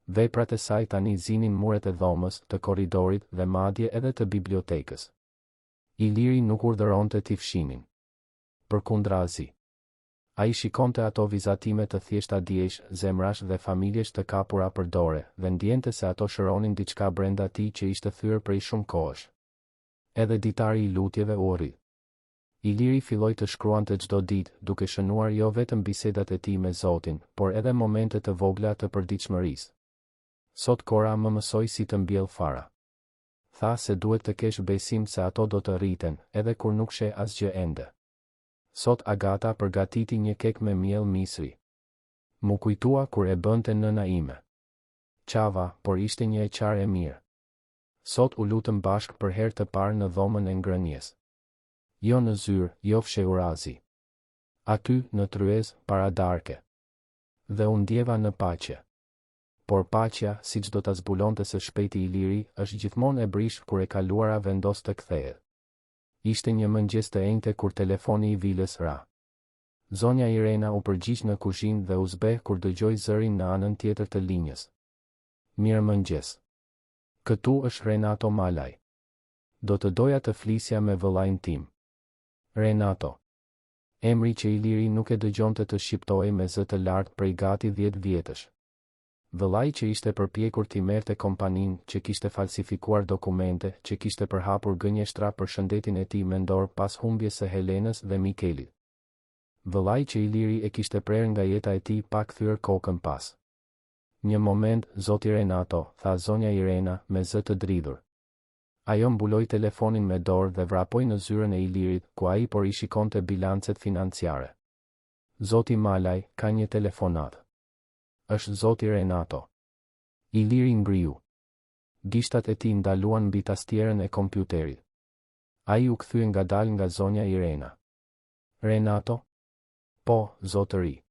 Veprat e saj tani zinin muret e dhomës, të korridorit dhe madje edhe të bibliotekës. Iliri nuk urdhëronte t'i fshinin. Përkundrazi, ai shikonte ato vizatime të thjeshta djegj, zemrash dhe familjesh të kapura për dore, dhe ndjente se ato shëronin diçka brenda tij që ishte thyer prej shumë kohësh. Edhe ditari i lutjeve u rri. Iliri filloi të shkruante çdo ditë, duke shënuar jo vetëm bisedat e tij me Zotin, por edhe momente të vogla të përditshmërisë. Sot Kora më mësoi si të mbjell fara. Tha se duhet të kesh besim se ato do të rriten, edhe kur nuk sheh asgjë ende. Sot Agata përgatiti një kek me miell misri. Mu kujtua kur e bënte nëna ime. Qava, por ishte një e qarë e mirë. Sot u lutëm bashkë për herë të parë në dhomën e ngrënjes. Jo në zyrë, jo fshehurazi. Aty, në tryez, para darke. Dhe u ndjeva në paqe. Por paqja, siç do ta zbulonte së shpejti Iliri, është gjithmonë e brishtë kur e kaluara vendos të kthehet. Ishte një mëngjes të enjte kur telefoni i vilës ra. Zonja Irena u përgjigj në kuzhinë dhe u zbeh kur dëgjoi zërin në anën tjetër të linjës. Mirëmëngjes. Këtu është Renato Malaj. Do të doja të flisja me vëllain tim. Renato. Emri që Iliri nuk e dëgjonte të shqiptojë me zë të lartë prej gati 10 vjetësh. Vëllai që ishte përpjekur t'i merrte kompaninë, që kishte falsifikuar dokumente, që kishte përhapur gënjeshtra për shëndetin e tij mendor pas humbjes së Helenës dhe Mikelit. Vëllai që Iliri e kishte prerë nga jeta e tij pa kthyer kokën pas. Një moment, zoti Renato, tha zonja Irena, me zë të dridhur. Ajo mbuloi telefonin me dorë dhe vrapoi në zyrën e Ilirit, ku ai por i shikonte bilancet financiare. Zoti Malaj, ka një telefonat. Është zoti Renato. Iliri ngriu. Gishtat e tij ndaluan mbi tastierën e kompjuterit. Ai u kthye ngadalë nga zonja Irena. Renato? Po, zotëri.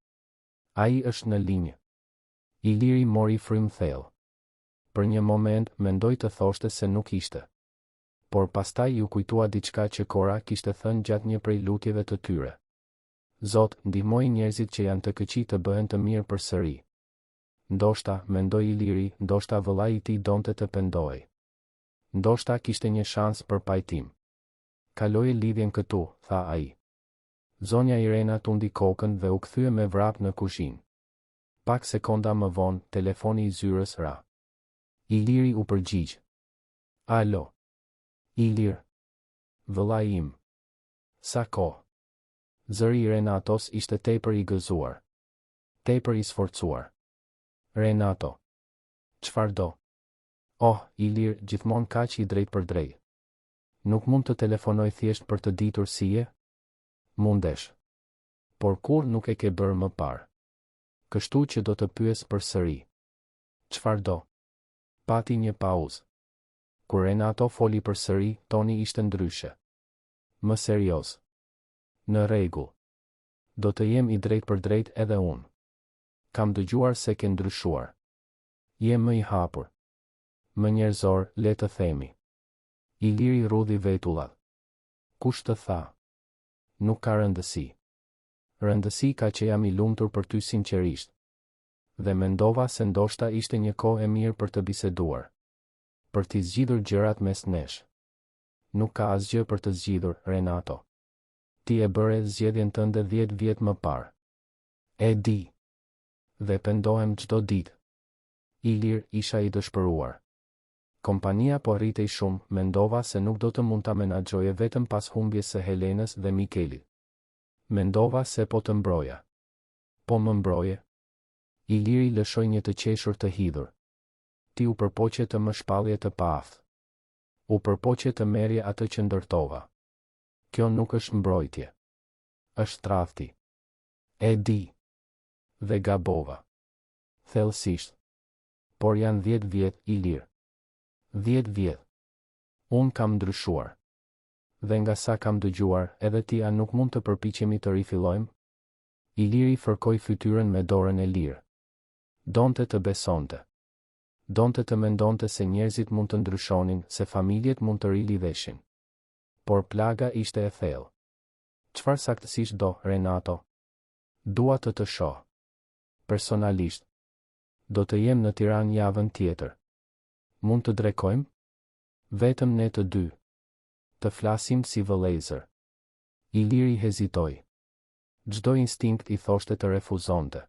Ai është në linjë. Iliri mori frym thellë. Për një moment mendoi të thoshte se nuk ishte. Por pastaj ju kujtua diçka që Kora kishte thënë gjatë një prej lutjeve të tyre. Zot, ndihmoj njerëzit që janë të këqij të bëhen të mirë përsëri. Ndoshta, mendoi Iliri, ndoshta vëllai i tij donte të pendohej. Ndoshta kishte një shans për pajtim. Kaloje lidhjen këtu, tha ai. Zonja Irena tundi kokën dhe u kthye me vrap në kuzhinë. Pak sekonda më vonë, telefoni i zyrës ra. Iliri u përgjigj. Alo. Ilir. Vëllai im. Sa kohë? Zëri i Renatos ishte tepër i gëzuar. Tepër i sforcuar. Renato. Çfarë do? Oh, Ilir, gjithmonë kaq i drejt për drejt. Nuk mund të telefonoj thjesht për të ditur si je? Mundesh. Por kur nuk e ke bërë më parë. Kështu që do të pyes përsëri. Çfarë do? Pati një pauzë. Kur Renato foli përsëri, toni ishte ndryshe. Më serioz. Në rregull. Do të jem i drejt për drejt edhe unë. Kam dëgjuar se ke ndryshuar. Je më i hapur. Më njerëzor, le të themi. Iliri rudhi vetullat. Kush të tha? Nuk ka rëndësi. Rëndësi ka që jam i lumtur për ty sinqerisht. Dhe mendova se ndoshta ishte një kohë e mirë për të biseduar. Për t'i zgjidhur gjërat mes nesh. Nuk ka asgjë për të zgjidhur, Renato. Ti e bëre zgjedhjen tënde 10 vjet më parë. E di. Dhe pendohem çdo ditë. Ilir, isha i dëshpëruar. Kompania po rritej shumë, mendova se nuk do të mund ta menaxhoje vetëm pas humbjes së Helenës dhe Mikelit. Mendova se po të mbroja. Po më mbroje. Iliri lëshoi një të qeshur të hidhur. Ti u përpoqe të më shpallje të paaftë. U përpoqe të merrje atë që ndërtova. Kjo nuk është mbrojtje. Është tradhti. E di. Dhe gabova. Thellësisht. Por janë 10 vjet, Ilir. 10 vjet. Unë kam ndryshuar. Dhe nga sa kam dëgjuar, edhe ti a nuk mund të përpiqemi të rifillojmë? Iliri fërkoi fytyrën me dorën e lirë. Donte të besonte. Donte të mendonte se njerëzit mund të ndryshonin, se familjet mund të rilidheshin. Por plaga ishte e thellë. Çfarë saktësisht do, Renato? Dua të shoh. Personalisht. Do të jem në Tiranë javën tjetër. Mund të drekojmë? Vetëm ne të dy. Të flasim si vëllezër. Iliri hezitoi. Çdo instinkt i thoshte të refuzonte.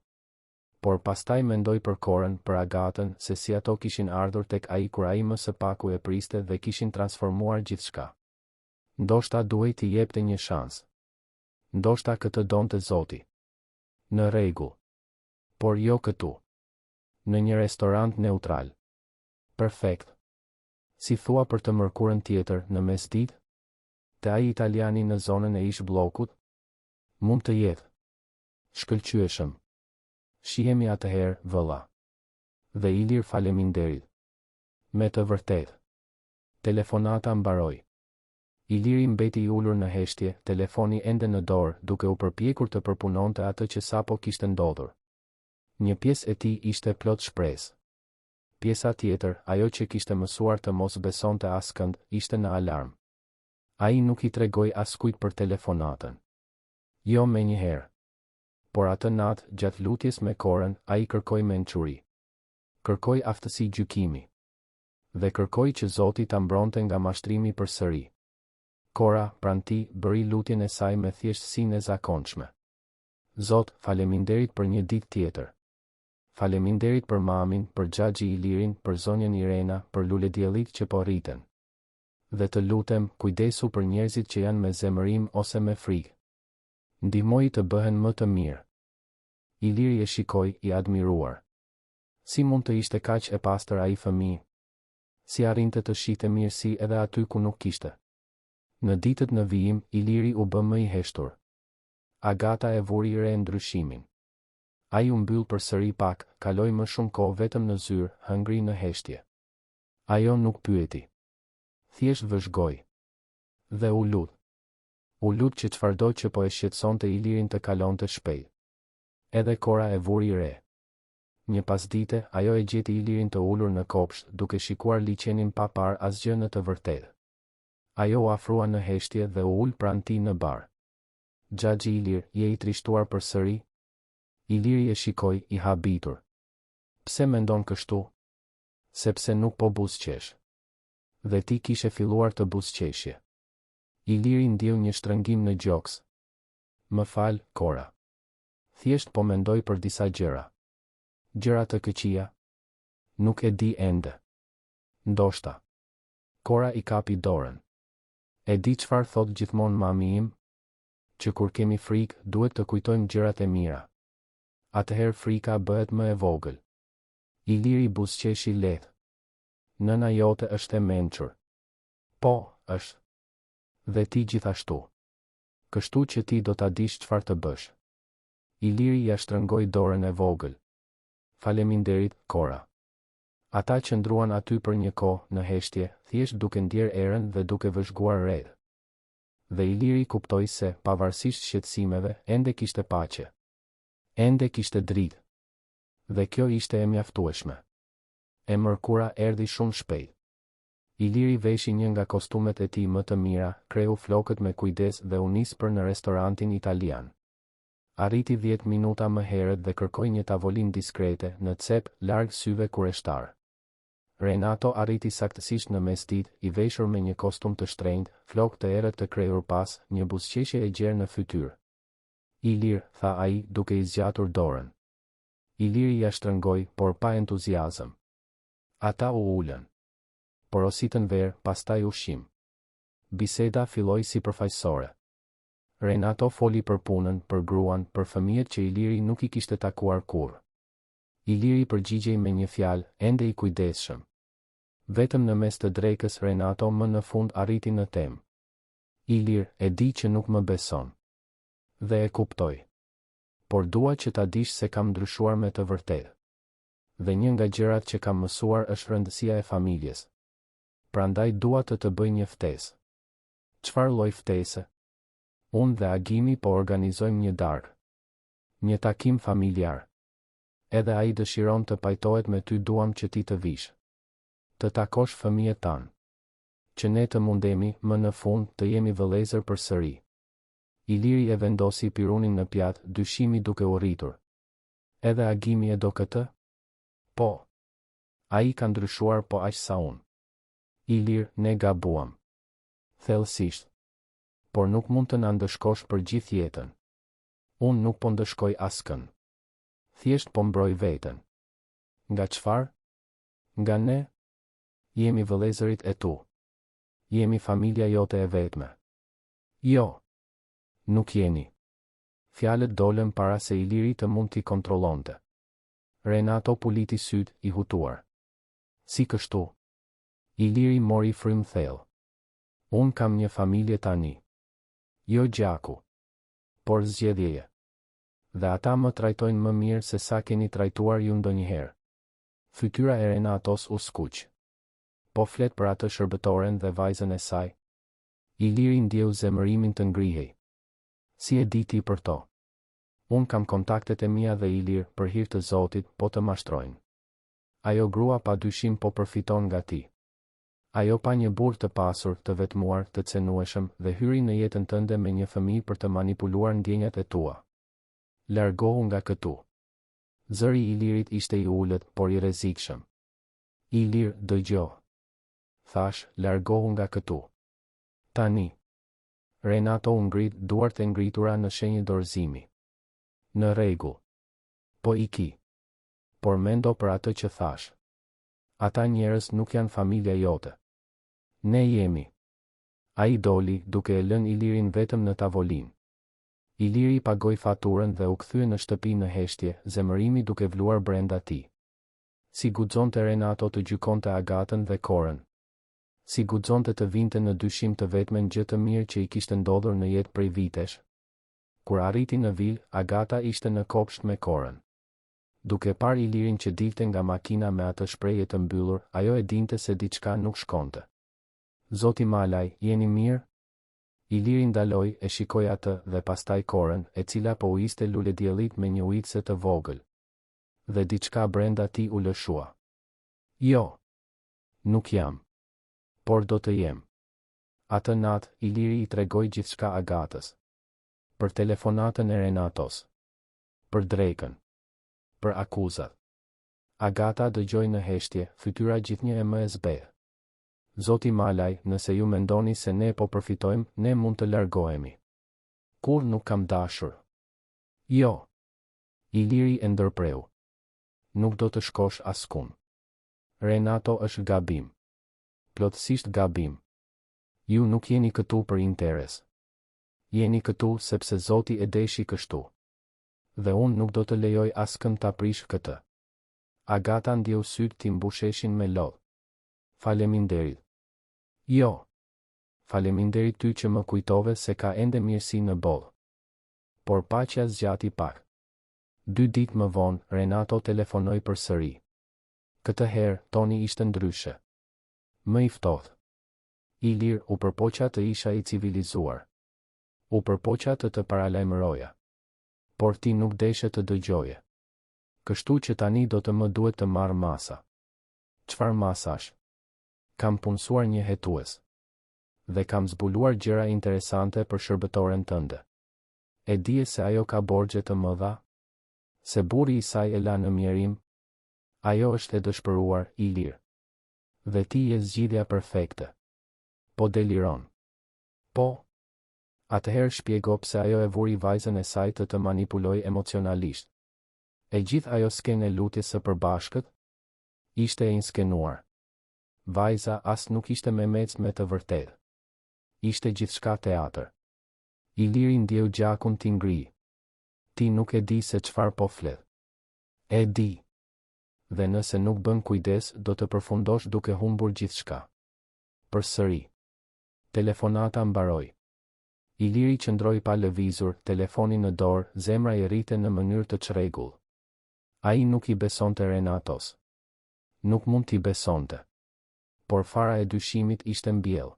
Por pastaj mendoi për Korën, për Agatën, se si ato kishin ardhur tek ai kur ai më së paku e priste dhe kishin transformuar gjithçka. Ndoshta duhej t'i jepte një shans. Ndoshta këtë donte Zoti. Në rregull. Por jo këtu. Në një restorant neutral. Perfekt. Si thua për të mërkurën tjetër, në mesditë? Te ai italiani në zonën e ish bllokut? Mund të jetë. Shkëlqyeshëm. Shihemi atëherë, vëlla. Dhe Ilir faleminderit. Me të vërtetë. Telefonata mbaroi. Iliri mbeti I ulur në heshtje, telefoni ende në dorë, duke u përpjekur të përpunonte atë që sapo kishte ndodhur. Një pjesë e tij ishte plot shpresë. Pjesa tjetër, ajo që kishte mësuar të mos besonte askënd, ishte në alarm. Ai nuk I tregoi askujt për telefonatën. Jo menjëherë. Por atë natë, gjatë lutjes me Korën, ai kërkoi mençuri. Kërkoi aftësi gjykimi. Dhe kërkoi që Zoti ta mbronte nga mashtrimi përsëri. Kora, pranti, bëri lutjen e saj me thjeshtësinë e zakonshme. Zot, faleminderit për një ditë tjetër. Faleminderit për mamin, për xhaxhi Ilirin, për zonjën Irena, për lulediellit që po rriten. Dhe të lutem, kujdesu për njerëzit që janë me zemërim ose me frikë. Ndihmoi të bëhen më të mirë. Iliri e shikoi, I admiruar. Si mund të ishte kaq e pastër ai fëmijë? Si arrinte të shihte mirësi edhe aty ku nuk kishte? Në ditët në vijim, Iliri u bë më I heshtur. Agata e vuri re ndryshimin. Ai u mbyll përsëri pak, kaloi më shumë kohë vetëm në zyrë, hëngri në heshtje. Ajo nuk pyeti. Thjesht vëzhgoi. Dhe u lut. U lut që çfarëdo që po e shqetësonte Ilirin të kalonte shpejt. Edhe Kora e vuri re. Një pasdite, ajo e gjeti Ilirin të ulur në kopsht, duke shikuar liçenin pa parë asgjë në të vërtetë. Ajo u afrua në heshtje dhe u ul pranë tij në bar. Xhaxhi Ilir, je I trishtuar përsëri? Iliri e shikoi, I habitur. Pse mendon kështu? Sepse nuk po buzëqesh. Dhe ti kishe filluar të buzëqeshje. Iliri ndjeu një shtrëngim në gjoks. Më fal, Kora. Thjesht po mendoj për disa gjëra. Gjëra të këqija? Nuk e di ende. Ndoshta. Kora I kapi dorën. E di çfarë thot gjithmonë mami im? Që kur kemi frikë, duhet të kujtojmë gjërat e mira. Atëherë frika bëhet më e vogël. Iliri buzëqeshi lehtë. Nëna jote është e mençur. Po, është. Dhe ti gjithashtu. Kështu që ti do ta dish çfarë të bësh. Iliri ja shtrëngoi dorën e vogël. Faleminderit, Kora. Ata qëndruan aty për një kohë në heshtje, thjesht duke ndjer erën dhe duke vëzhguar redh. Dhe Iliri kuptoi se, pavarësisht shqetësimeve, ende kishte paqe. Ende kishte dritë. Dhe kjo ishte e mjaftueshme. E mërkura erdhi shumë shpejt. Iliri veshi një nga kostumet e tij më të mira, kreu flokët me kujdes dhe u nis për në restorantin italian. Arriti 10 minuta më herët dhe kërkoi një tavolinë diskrete, në cep, larg syve kureshtar. Renato arriti saktësisht në mesditë, I veshur me një kostum të shtrenjtë, flokë të errët të krejur pas, një buzëqeshje e gjerë në fytyrë. Ilir, tha ai, duke I zgjatur dorën. Iliri ja shtrëngoi, por pa entuziazëm. Ata u ulën. porositën verë, pastaj ushqim. Biseda filloi si përfaqësore. Renato foli për punën, për gruan, për fëmijët që Iliri nuk i kishte takuar kurrë. Iliri përgjigjej me një fjalë, ende i kujdesshëm. Vetëm në mes të drekës Renato më në fund arriti në temë. Ilir, e di që nuk më beson. Dhe e kuptoj. Por dua që ta dish se kam ndryshuar me të vërtetë. Dhe një nga gjërat që kam mësuar është rëndësia e familjes. Prandaj dua të bëj një ftesë. Çfarë lloj ftese? Unë dhe Agimi po organizojmë një darkë. Një takim familjar. Edhe ai dëshiron të pajtohet me ty, duam që ti të vish. Të takosh fëmijët tanë. Që ne të mundemi, më në fund, të jemi vëllezër përsëri. Iliri e vendosi pirunin në pjatë, dyshimi duke u rritur. Edhe Agimi e do këtë? Po. Ai ka ndryshuar, po aq sa unë. Ilir, ne gabuam. Thellësisht. Por nuk mund të na ndëshkosh për gjithë jetën. Unë nuk po ndëshkoj askën. Thjesht po mbroj veten. Nga çfarë? Nga ne? Jemi vëllezërit e tu. Jemi familja jote e vetme. Jo. Nuk jeni. Fjalët dolën para se Iliri të mund t'i kontrollonte. Renato puliti syt, i hutuar. Si kështu? Iliri mori frym thellë. Unë kam një familje tani. Jo gjaku. Por zgjedhjeje. Dhe ata më trajtojnë më mirë se sa keni trajtuar ju ndonjëherë. Fytyra e Renatos u skuq. Po flet për atë shërbëtoren dhe vajzën e saj. Iliri ndjeu zemërimin të ngrihej. Si e di ti për to? Unë kam kontaktet e mia dhe Ilir, për hir të Zotit, po të mashtrojnë. Ajo grua pa dyshim po përfiton nga ti. Ajo pa një burr të pasur, të vetmuar, të cenueshëm dhe hyri në jetën tënde me një fëmijë për të manipuluar ndjenjat e tua. Largohu nga këtu. Zëri i Ilirit ishte i ulët, por i rrezikshëm. Ilir, dëgjo. Thash, largohu nga këtu. Tani. Renato u ngrit, duart e ngritura në shenjë dorëzimi. Në rregull. Po iki. Por mendo për atë që thash. Ata njerëz nuk janë familja jote. Ne jemi. Ai doli, duke e lënë Ilirin vetëm në tavolinë. Iliri pagoi faturën dhe u kthye në shtëpi në heshtje, zemërimi duke vluar brenda tij. Si guxonte Renato të gjykonte Agatën dhe Korën. Si guxonte të vinte në dyshim të vetmen gjë të mirë që i kishte ndodhur në jetë prej vitesh. Kur arriti në vil, Agata ishte në kopsht me Korën. Duke parë Ilirin që dilte nga makina me atë shprehje të mbyllur, ajo e dinte se diçka nuk shkonte. Zoti Malaj, jeni mirë? Iliri ndaloi, e shikoi atë dhe pastaj Korën, e cila po u iste lulediellit me një ujitse të vogël. Dhe diçka brenda tij u lëshua. Jo. Nuk jam. Por do të jem. Atë natë, Iliri i tregoi gjithçka Agatës. Për telefonatën e Renatos. Për drekën. Për akuzat. Agata dëgjoi në heshtje, fytyra gjithnjë e më e zbehë. Zoti Malaj, nëse ju mendoni se ne po përfitojmë, ne mund të largohemi. Kur nuk kam dashur. Jo. Iliri e ndërpreu. Nuk do të shkosh askund. Renato është gabim. Plotësisht gabim. Ju nuk jeni këtu për interes. Jeni këtu sepse Zoti e deshi kështu. Dhe unë nuk do të lejoj askën ta prish këtë. Agata ndjeu sytë ti mbusheshin me lodh. Faleminderit. Jo. Faleminderit ty që më kujtove se ka ende mirësi në botë. Por paqja zgjati pak. 2 ditë më vonë, Renato telefonoi përsëri. Këtë herë, toni ishte ndryshe. Më i ftohtë. Ilir, u përpoqa të isha i civilizuar. U përpoqa të paralajmëroja. Por ti nuk deshe të dëgjoje. Kështu që tani do të më duhet të marr masa. Çfarë masash? Kam punësuar një hetues. Dhe kam zbuluar gjëra interesante për shërbëtoren tënde. E dije se ajo ka borxhe të mëdha? Se burri i saj e la në mjerim? Ajo është e dëshpëruar, Ilir. Dhe ti je zgjidhja perfekte. Po deliron. Po. Atëherë shpjego pse ajo e vuri vajzën e saj të manipuloj emocionalisht. E gjithë ajo skenë e lutjes së përbashkët? Ishte e inskenuar. vajza as nuk ishte Mehmec me të vërtetë. Ishte gjithçka teatër. Iliri ndjeu gjakun ti ngri. Ti nuk e di se çfarë po flet. E di. Dhe nëse nuk bën kujdes, do të përfundosh duke humbur gjithçka. Përsëri. Telefonata mbaroi. Iliri qëndroi pa lëvizur, telefoni në dorë, zemra i rrite në mënyrë të çrregull. Ai nuk i besonte Renatos. Nuk mund t'i besonte. Por fara e dyshimit ishte mbjell.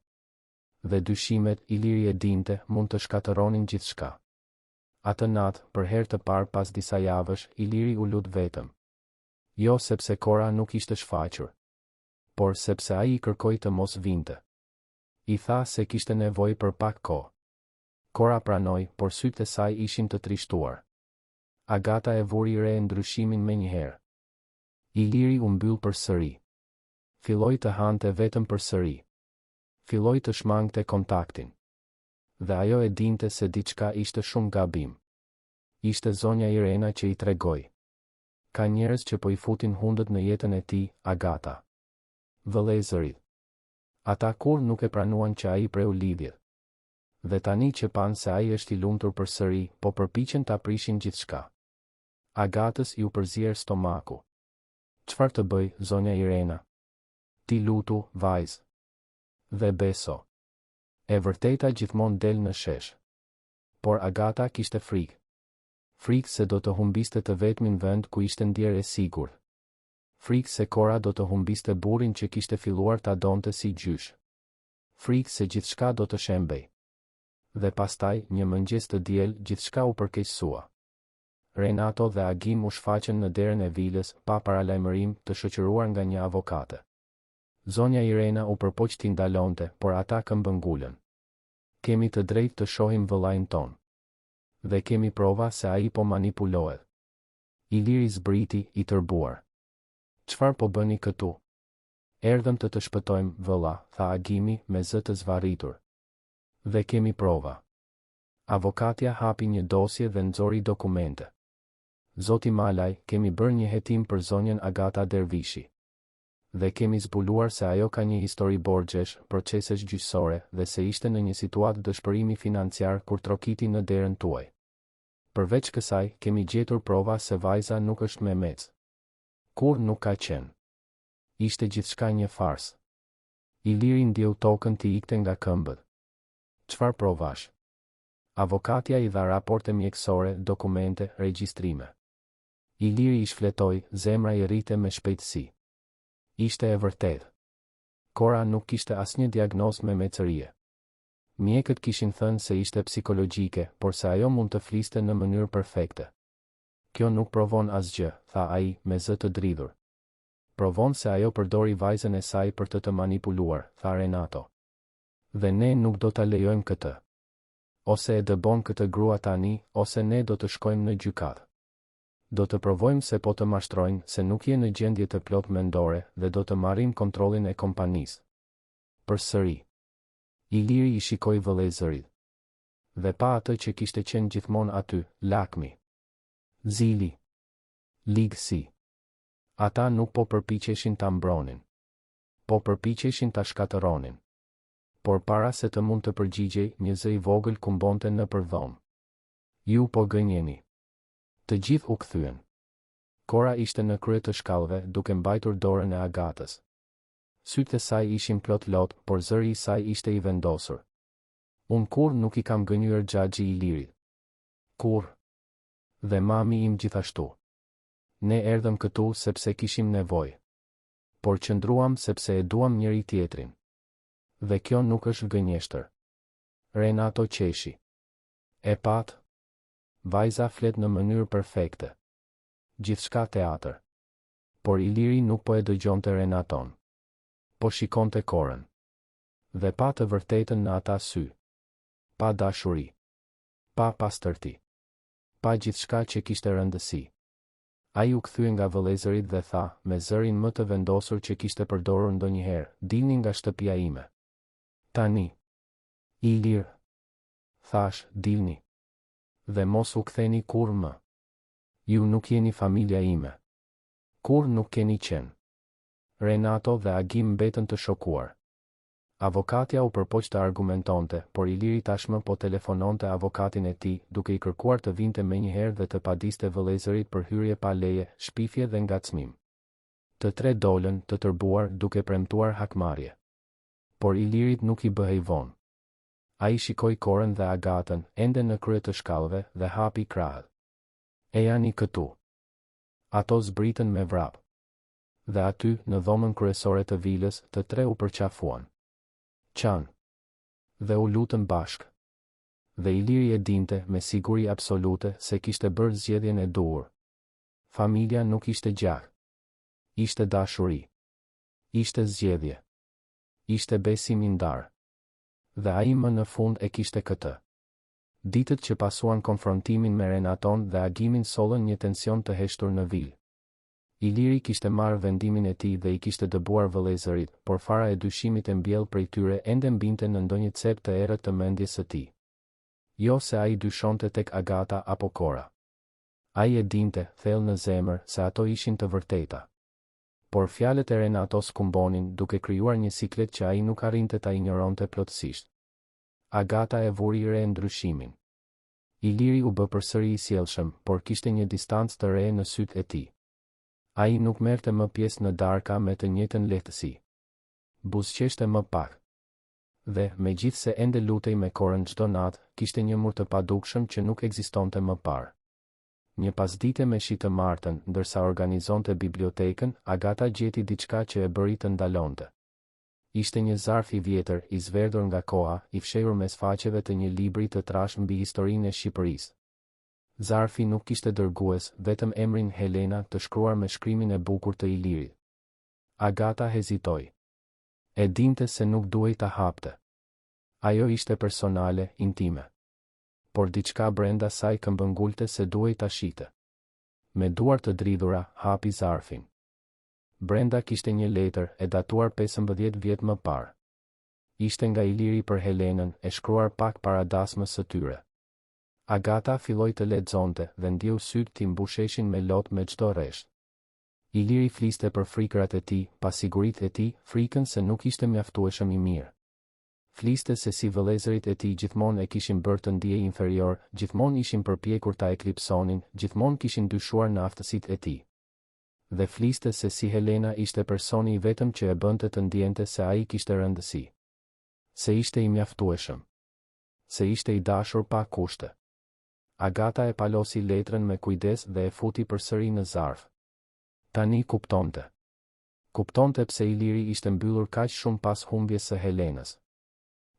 Dhe dyshimet, Iliri e dinte, mund të shkatëronin gjithçka. Atë natë, për herë të parë pas disa javësh, Iliri u lut vetëm. Jo sepse Kora nuk ishte shfaqur, por sepse ai i kërkoi të mos vinte. I tha se kishte nevojë për pak kohë. Kora pranoi, por sytë e saj ishin të trishtuar. Agata e vuri re ndryshimin menjëherë. Iliri u mbyll përsëri. Filloi të hante vetëm përsëri. Filloi të shmangte kontaktin. Dhe ajo e dinte se diçka ishte shumë gabim. Ishte zonja Irena që i tregoi. Ka njerëz që po i futin hundët në jetën e tij, Agata. Vëllezërit. Ata kur nuk e pranuan që ai preu lidhjet. Dhe tani që pan se ai është i lumtur përsëri, po përpiqen ta prishin gjithçka. Agatës ju përzier stomaku. Çfarë të bëj, zonja Irena? Ti lutu, vajzë. Dhe beso. E vërteta gjithmonë del në shesh. Por Agata kishte frikë. Frikë se do të humbiste të vetmin vend ku ishte ndjer e sigurt. Frikë se Kora do të humbiste burrin që kishte filluar ta donte si gjysh. Frikë se gjithçka do të shembej. Dhe pastaj, një mëngjes të diel, gjithçka u përkeqësua. Renato dhe Agim u shfaqën në derën e vilës, pa paralajmërim, të shoqëruar nga një avokate. Zonja Irena u përpoq t'i ndalonte, por ata këmbëngulën. Kemi të drejtë të shohim vëllain ton. Dhe kemi prova se ai po manipulohet. Iliri zbriti, i tërbuar. Çfarë po bëni këtu? Erdhëm të shpëtojmë, vëlla, tha Agimi me zë të zvarritur. Dhe kemi prova. Avokatja hapi një dosje dhe nxori dokumente. Zoti Malaj, kemi bërë një hetim për zonjën Agata Dervishi. Dhe kemi zbuluar se ajo ka një histori borxhesh, procesesh gjyqësore dhe se ishte në një situatë dëshpërimi financiar kur trokiti në derën tuaj. Përveç kësaj, kemi gjetur prova se vajza nuk është Mehmec. Kur nuk ka qenë. Ishte gjithçka një farsë. Iliri ndjeu tokën t'i ikte nga këmbët. Çfarë provash? Avokatja i dha raporte mjekësore, dokumente, regjistrime. Iliri i shfletoi, zemra i rrite me shpejtësi. Ishte e vërtetë. Kora nuk kishte asnjë diagnozë mehmecërie. Mjekët kishin thënë se ishte psikologjike, por se ajo mund të fliste në mënyrë perfekte. Kjo nuk provon asgjë, tha ai, me zë të dridhur. Provon se ajo përdori vajzën e saj për të manipuluar, tha Renato. Dhe ne nuk do ta lejojmë këtë. Ose e dëbon këtë grua tani, ose ne do të shkojmë në gjykatë. Do të provojmë se po të mashtrojnë, se nuk je në gjendje të plot mendore dhe do të marrim kontrollin e kompanisë. Përsëri. Iliri i shikoi vëllezërit. Dhe pa atë që kishte qenë gjithmonë aty, Lakmi. Zili. Ligësi. Ata nuk po përpiqeshin ta mbronin. Po përpiqeshin ta shkatëronin. Por para se të mund të përgjigjej, një zë i vogël kumbonte në përdhom. Ju po gënjeni. Të gjithë u kthyen. Kora ishte në krye të shkallëve, duke mbajtur dorën e Agatës. Sytë e saj ishin plot lot, por zëri i saj ishte i vendosur. Unë kur nuk i kam gënjur xhaxhi Ilirit. Kur? Dhe mami im gjithashtu. Ne erdhëm këtu sepse kishim nevojë. Por qëndruam sepse e duam njëri tjetrin. Dhe kjo nuk është gënjeshtër. Renato qeshi. E pat? Vajza flet në mënyrë perfekte. Gjithçka teatër. Por Iliri nuk po e dëgjonte Renaton. Po shikonte Korën. Dhe pa të vërtetën në ata sy. Pa dashuri. Pa pastërti. Pa gjithçka që kishte rëndësi. Ai u kthye nga vëllezërit dhe tha, me zërin më të vendosur që kishte përdorur ndonjëherë, dilni nga shtëpia ime. Tani. Ilir. Thash, dilni. Dhe mos u ktheni kur më. Ju nuk jeni familja ime. Kur nuk keni qenë. Renato dhe Agim mbetën të shokuar. Avokatja u përpoq të argumentonte, por Iliri tashmë po telefononte avokatin e tij, duke i kërkuar të vinte menjëherë dhe të padiste vëllezërit për hyrje pa leje, shpifje dhe ngacmim. Të tre dolën, të tërbuar, duke premtuar hakmarrje. Por Ilirit nuk i bëhej vonë. Ai shikoi Korën dhe Agatën, ende në krye të shkallëve, dhe hapi krahët. E janë këtu. Ato zbritën me vrap. Dhe aty, në dhomën kryesore të vilës, të tre u përqafuan. Qanë. Dhe u lutën bashk. Dhe Iliri e dinte, me siguri absolute, se kishte bërë zgjedhjen e duhur. Familja nuk ishte gjak. Ishte dashuri. Ishte zgjedhje. Ishte besim i ndarë. Dhe ai më në fund e kishte këtë. Ditët që pasuan konfrontimin me Renaton dhe Agimin sollën një tension të heshtur në vilë. Iliri kishte marrë vendimin e tij dhe i kishte dëbuar vëllezërit, por fara e dyshimit e mbjell prej tyre ende mbinte në ndonjë cep të errët të mendjes së tij. Jo se ai dyshonte tek Agata apo Kora. Ai e dinte, thellë në zemër, se ato ishin të vërteta. Por fjalët e Renatos kumbonin, duke krijuar një siklet që ai nuk arrinte ta injoronte plotësisht. Agata e vuri re ndryshimin. Iliri u bë përsëri i sjellshëm, por kishte një distancë të re në sytë e tij. Ai nuk merrte më pjesë në darka me të njëjtën lehtësi. Buzëqeshte më pak. Dhe, megjithse ende lutej me Korën çdo natë, kishte një mur të padukshëm që nuk ekzistonte më parë. Një pasdite me shi të martën, ndërsa organizonte bibliotekën, Agata gjeti diçka që e bëri të ndalonte. Ishte një zarf i vjetër, i zverdhur nga koha, i fshehur mes faqeve të një libri të trashë mbi historinë e Shqipërisë. Zarfi nuk kishte dërgues, vetëm emrin Helena të shkruar me shkrimin e bukur të Ilirit. Agata hezitoi. E dinte se nuk duhej ta hapte. Ajo ishte personale, intime. Por diçka brenda saj këmbëngulte se duhej ta shite. Me duar të dridhura, hapi zarfin. Brenda kishte një letër, e datuar 15 vjet më parë. Ishte nga Iliri për Helenën, e shkruar pak para dasmës së tyre. Agata filloi të lexonte dhe ndjeu sytë t'i mbusheshin me lot me çdo rresht. Iliri fliste për frikërat e tij, pasiguritë e tij, frikën se nuk ishte mjaftueshëm i mirë. Fliste se si vëllezërit e tij gjithmonë e kishin bërë të ndiej inferior, gjithmonë ishin përpjekur ta eklipsonin, gjithmonë kishin dyshuar në aftësitë e tij. Dhe fliste se si Helena ishte personi i vetëm që e bënte të ndjente se ai kishte rëndësi. Se ishte i mjaftueshëm. Se ishte i dashur pa kushte. Agata e palosi letrën me kujdes dhe e futi përsëri në zarf. Tani kuptonte. Kuptonte pse Iliri ishte mbyllur kaq shumë pas humbjes së Helenës.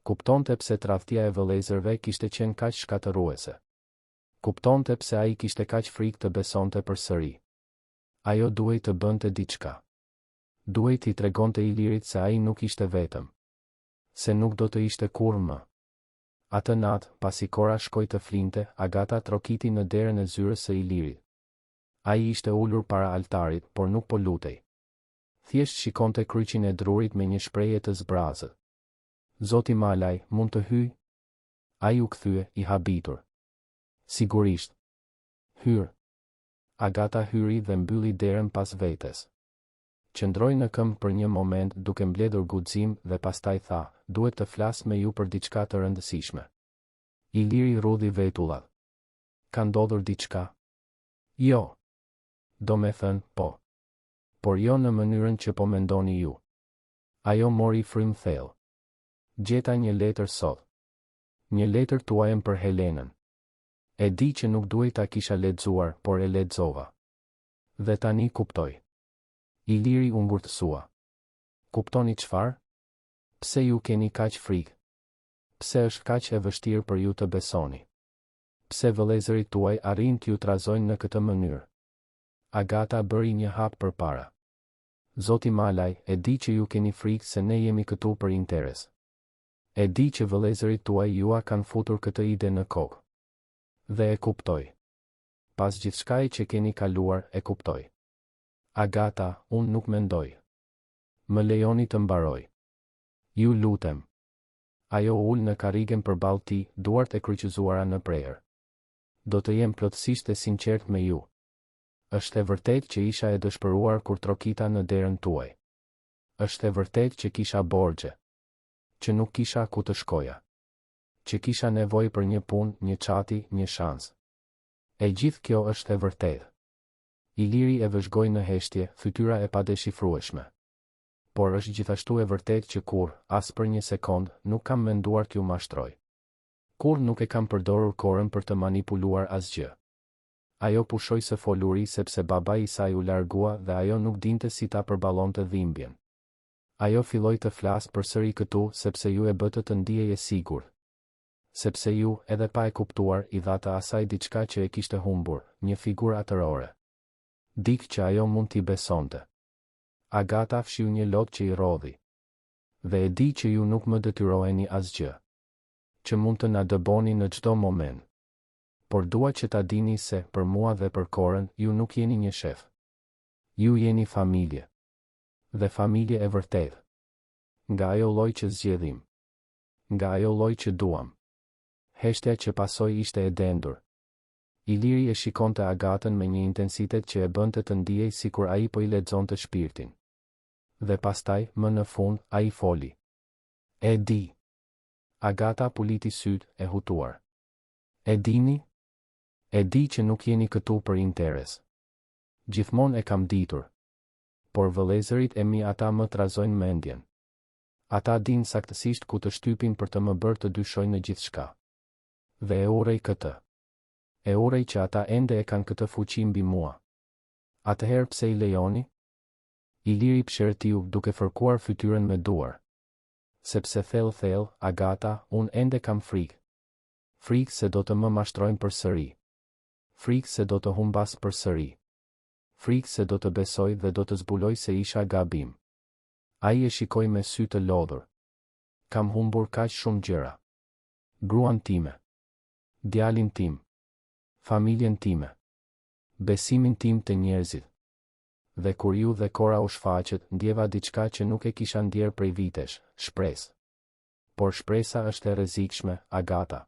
Kuptonte pse tradhtia e vëllezërve kishte qenë kaq shkatërruese. Kuptonte pse ai kishte kaq frikë të besonte përsëri. Ajo duhej të bënte diçka. Duhej t'i tregonte Ilirit se ai nuk ishte vetëm. Se nuk do të ishte kurrë më. Atë natë, pasi Kora shkoi të flinte, Agata trokiti në derën e zyrës së Ilirit. Ai ishte ulur para altarit, por nuk po lutej. Thjesht shikonte kryqin e drurit me një shprehje të zbrazët. Zoti Malaj, mund të hyj? Ai u kthye, i habitur. Sigurisht. Hyr. Agata hyri dhe mbylli derën pas vetes. Qëndroi në këmbë për një moment duke mbledhur guxim dhe pastaj tha, duhet të flas me ju për diçka të rëndësishme. Iliri rudhi vetullat. Ka ndodhur diçka? Jo. Do me thënë, po. Por jo në mënyrën që po mendoni ju. Ajo mori frym thellë. Gjeta një letër sot. Një letër tuajën për Helenën. E di që nuk duhet ta kisha lexuar, por e lexova. Dhe tani kuptoj. Iliri u ngurtësua. Kuptoni çfarë? Pse ju keni kaq frikë? Pse është kaq e vështirë për ju të besoni? Pse vëllezërit tuaj arrin t'ju trazojnë në këtë mënyrë? Agata bëri një hap përpara. Zoti Malaj, e di që ju keni frikë se ne jemi këtu për interes. E di që vëllezërit tuaj jua kanë futur këtë ide në kokë. Dhe e kuptoj. Pas gjithçkaje që keni kaluar, e kuptoj. Agata, unë nuk mendoj. Më lejoni të mbaroj. Ju lutem. Ajo ul në karrigen përballë tij, duart e kryqëzuara në prerë. Do të jem plotësisht e sinqert me ju. Është e vërtetë që isha e dëshpëruar kur trokita në derën tuaj. është e vërtet që kisha borxhe. Që nuk kisha ku të shkoja. Që kisha nevojë për një punë, një çati, një shans. E gjithë kjo është e vërtetë. Iliri e vëzhgoi në heshtje, fytyra e padeshifrueshme. Por është gjithashtu e vërtetë që kur, as për një sekond, nuk kam menduar t'ju mashtroj. Kur nuk e kam përdorur korën për të manipuluar asgjë. Ajo pushoi së foluri sepse babai i saj u largua dhe ajo nuk dinte si ta përballonte dhimbjen. Ajo filloi të flasë përsëri këtu sepse ju e bëtë të ndihej e sigurt. Sepse ju, edhe pa e kuptuar, i dhata asaj diçka që e kishte humbur, një figurë atërore. Dikë që ajo mund t'i besonte. Agata fshiu një lot që i rodhi. Dhe e di që ju nuk më detyroheni asgjë. Që mund të na dëboni në çdo moment. Por dua që ta dini se, për mua dhe për Korën, ju nuk jeni një shef. Ju jeni familje. Dhe familje e vërtetë. Nga ajo lloj që zgjedhim. Nga ajo lloj që duam. Heshtja që pasoi ishte e dendur. Iliri e shikonte Agatën me një intensitet që e bënte të ndihej sikur ai po i lexonte shpirtin. Dhe pastaj, më në fund, ai foli. E di. Agata puliti syt, e hutuar. E dini? E di që nuk jeni këtu për interes. Gjithmonë e kam ditur. Por vëllezërit e mi ata më trazojnë mendjen. Ata din saktësisht ku të shtypin për të më bërë të dyshoj në gjithçka. Dhe e urej këtë. E urej që ata ende e kanë këtë fuqi mbi mua. Atëherë pse i lejoni? Iliri pshërtiu duke fërkuar fytyrën me duar. Sepse thellë, Agata, unë ende kam frikë. Frikë se do të më mashtrojnë përsëri. Frikë se do të humbas përsëri. Frikë se do të besoj dhe do të zbuloj se isha gabim. Ai e shikoi me sy të lodhur. Kam humbur kaq shumë gjëra. Gruan time. Djalin tim. Familjen time. Besimin tim të njerëzit. Dhe kur ju dhe Kora u shfaqet, ndjeva diçka që nuk e kisha ndjer prej vitesh, shpresë. Por shpresa është e rrezikshme, Agata.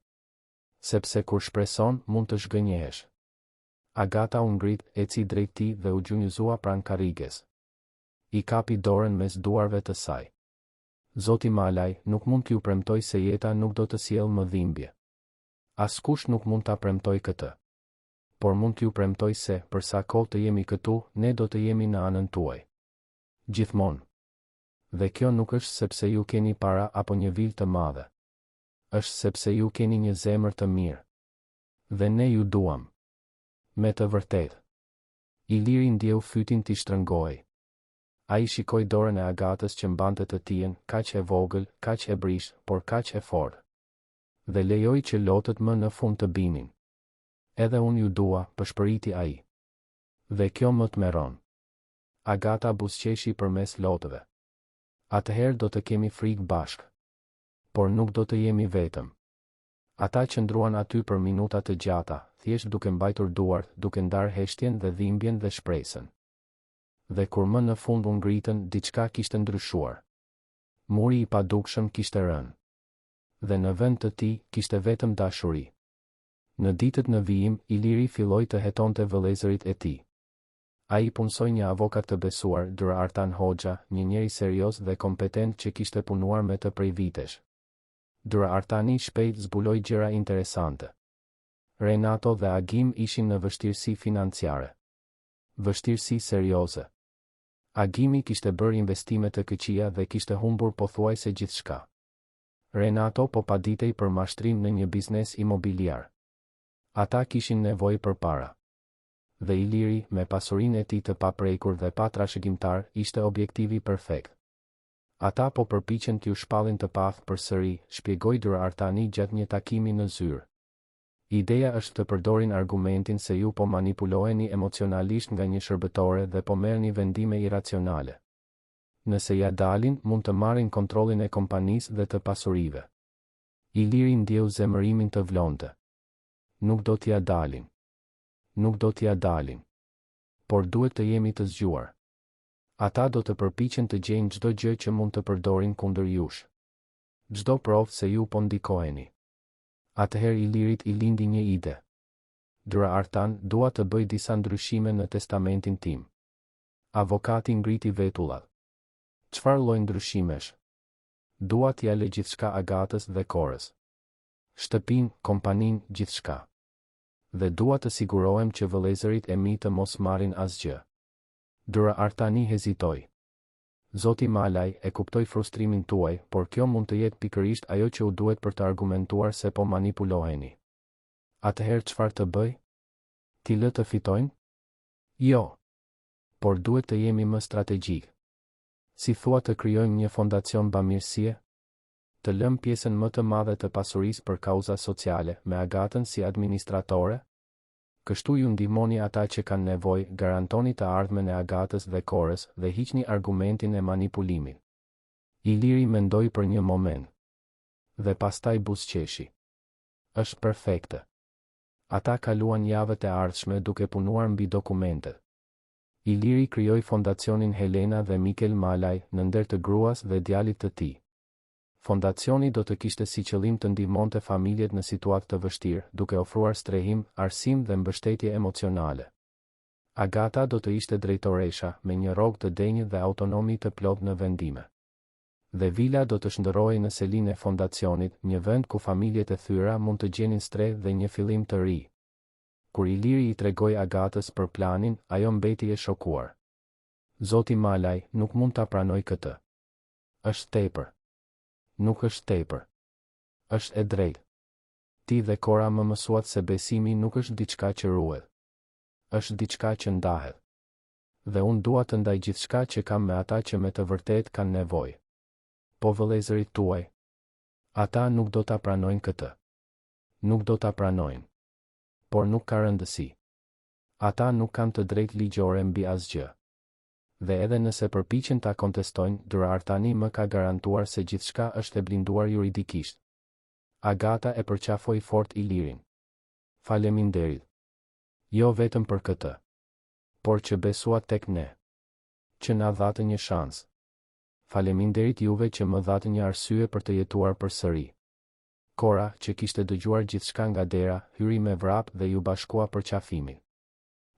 Sepse kur shpreson, mund të zhgënjehesh. Agata u ngrit, eci drejt tij dhe u gjunjëzua pranë karriges. I kapi dorën mes duarve të saj. Zoti Malaj, nuk mund t'ju premtoj se jeta nuk do të sjellë më dhimbje. Askush nuk mund ta premtoj këtë. Por mund t'ju premtoj se, për sa kohë të jemi këtu, ne do të jemi në anën tuaj. Gjithmonë. Dhe kjo nuk është sepse ju keni para apo një vilë të madhe. Është sepse ju keni një zemër të mirë. Dhe ne ju duam. Me të vërtetë. Iliri ndjeu fytin t'i shtrëngoi. Ai shikoi dorën e Agatës që mbante të tijen, kaq e vogël, kaq e brish, por kaq e fortë. Dhe lejoi që lotët më në fund të binin. Edhe unë ju dua, përshpëriti ai. Dhe kjo më tmerron. Agata buzëqeshi përmes lotëve. Atëherë do të kemi frikë bashkë. Por nuk do të jemi vetëm. Ata qëndruan aty për minuta të gjata, thjesht duke mbajtur duart, duke ndarë heshtjen dhe dhimbjen dhe shpresën. Dhe kur më në fund u ngritën, diçka kishte ndryshuar. Muri i padukshëm kishte rënë. Dhe në vend të tij kishte vetëm dashuri. Në ditët në vijim, Iliri filloi të hetonte vëllezërit e tij. Ai punsoi një avokat të besuar, Dura Artan Hoxha, një njeri serioz dhe kompetent që kishte punuar me të prej vitesh. Dura Artani shpejt zbuloi gjëra interesante. Renato dhe Agim ishin në vështirësi financiare. Vështirësi serioze. Agimi kishte bërë investime të këqija dhe kishte humbur pothuajse gjithçka. Renato po paditej për mashtrim në një biznes imobiliar. Ata kishin nevojë për para. Dhe Iliri, me pasurinë e tij të paprekur dhe pa trashëgimtar, ishte objektivi perfekt. Ata po përpiqen t'ju shpallin të path përsëri, shpjegoi Dura Artani gjatë një takimi në zyrë. Ideja është të përdorin argumentin se ju po manipuloheni emocionalisht nga një shërbëtore dhe po merrni vendime iracionale. Nëse ja dalin, mund të marrin kontrollin e kompanisë dhe të pasurive. Iliri ndjeu zemërimin të vlonte. Nuk do t'ja dalin. Nuk do t'ja dalin. Por duhet të jemi të zgjuar. Ata do të përpiqen të gjejnë çdo gjë që mund të përdorin kundër jush. Çdo provë se ju po ndikoheni. Atëherë Ilirit i lindi një ide. Dura Artan, dua të bëj disa ndryshime në testamentin tim. Avokati ngriti vetullat. Çfarë lloj ndryshimesh? Dua t'ja lë gjithçka Agatës dhe Korës. Shtëpinë, kompaninë, gjithçka. Dhe dua të sigurohem që vëllezërit e mi të mos marrin asgjë. Dura Artani hezitoi. Zoti Malaj, e kuptoj frustrimin tuaj, por kjo mund të jetë pikërisht ajo që u duhet për të argumentuar se po manipuloheni. Atëherë çfarë të bëj? Ti lë të fitojnë? Jo. Por duhet të jemi më strategjik. Si thua të krijojmë një fondacion bamirësie? Të lëm pjesën më të madhe të pasurisë për kauza sociale, me Agatën si administratore? Kështu ju ndihmoni ata që kanë nevojë, garantoni të ardhmen e Agatës dhe Korës dhe hiqni argumentin e manipulimit. Iliri mendoi për një moment. Dhe pastaj buzëqeshi. Është perfekte. Ata kaluan javët e ardhshme duke punuar mbi dokumentet. Iliri krijoi fondacionin Helena dhe Mikel Malaj në ndër të gruas dhe djalit të tij. Fondacioni do të kishte si qëllim të ndihmonte familjet në situatë të vështirë, duke ofruar strehim, arsim dhe mbështetje emocionale. Agata do të ishte drejtoresha, me një rrogë të denjë dhe autonomi të plot në vendime. Dhe vila do të shndërrohej në selinë e fondacionit, një vend ku familjet e thyra mund të gjenin streh dhe një fillim të ri. Kur Iliri i tregoi Agatës për planin, ajo mbeti e shokuar. Zoti Malaj nuk mund ta pranoj këtë. Është tepër. Nuk është tepër. Është e drejtë. Ti dhe Kora më mësuat se besimi nuk është diçka që ruhet. Është diçka që ndahet. Dhe unë dua të ndaj gjithçka që kam me ata që me të vërtet kanë nevojë. Po vëllezërit tuaj? Ata nuk do ta pranojnë këtë. Nuk do ta pranojnë. Por nuk ka rëndësi. Ata nuk kanë të drejtë ligjore mbi asgjë. Dhe edhe nëse përpiqen ta kontestojnë, Dura Artani më ka garantuar se gjithçka është e blinduar juridikisht. Agata e përqafoi fort Ilirin. Faleminderit. Jo vetëm për këtë, por që besuat tek ne. Që na dhatë një shans. Faleminderit juve që më dhatë një arsye për të jetuar përsëri. Kora, që kishte dëgjuar gjithçka nga dera, hyri me vrap dhe ju bashkua përqafimin.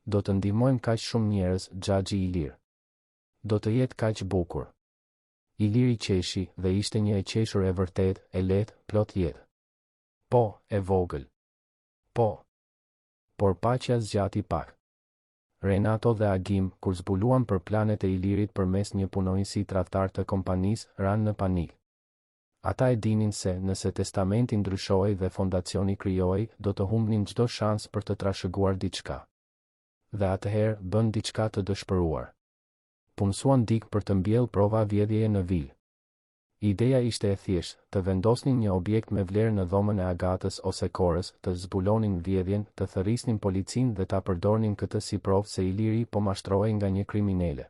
Do të ndihmojmë kaq shumë njerëz, Xhaxhi Ilir. Do të jetë kaq bukur. Iliri qeshi dhe ishte një e qeshur e vërtet, e lehtë, plot jetë. Po, e vogël. Po. Por paqja zgjati pak. Renato dhe Agim, kur zbuluan për planet e Ilirit përmes një punonjësi tradhtar të kompanisë, ranë në panik. Ata e dinin se nëse testamenti ndryshohej dhe fondacioni krijohej, do të humbnin çdo shans për të trashëguar diçka. Dhe atëherë bën diçka të dëshpëruar. Punësuan dik për të mbjellë prova vjedhjeje në vil. Ideja ishte e thjeshtë, të vendosnin një objekt me vlerë në dhomën e Agatës ose Korës, të zbulonin vjedhjen, të thërrisnin policinë dhe ta përdornin këtë si provë se Iliri po mashtrohej nga një kriminale.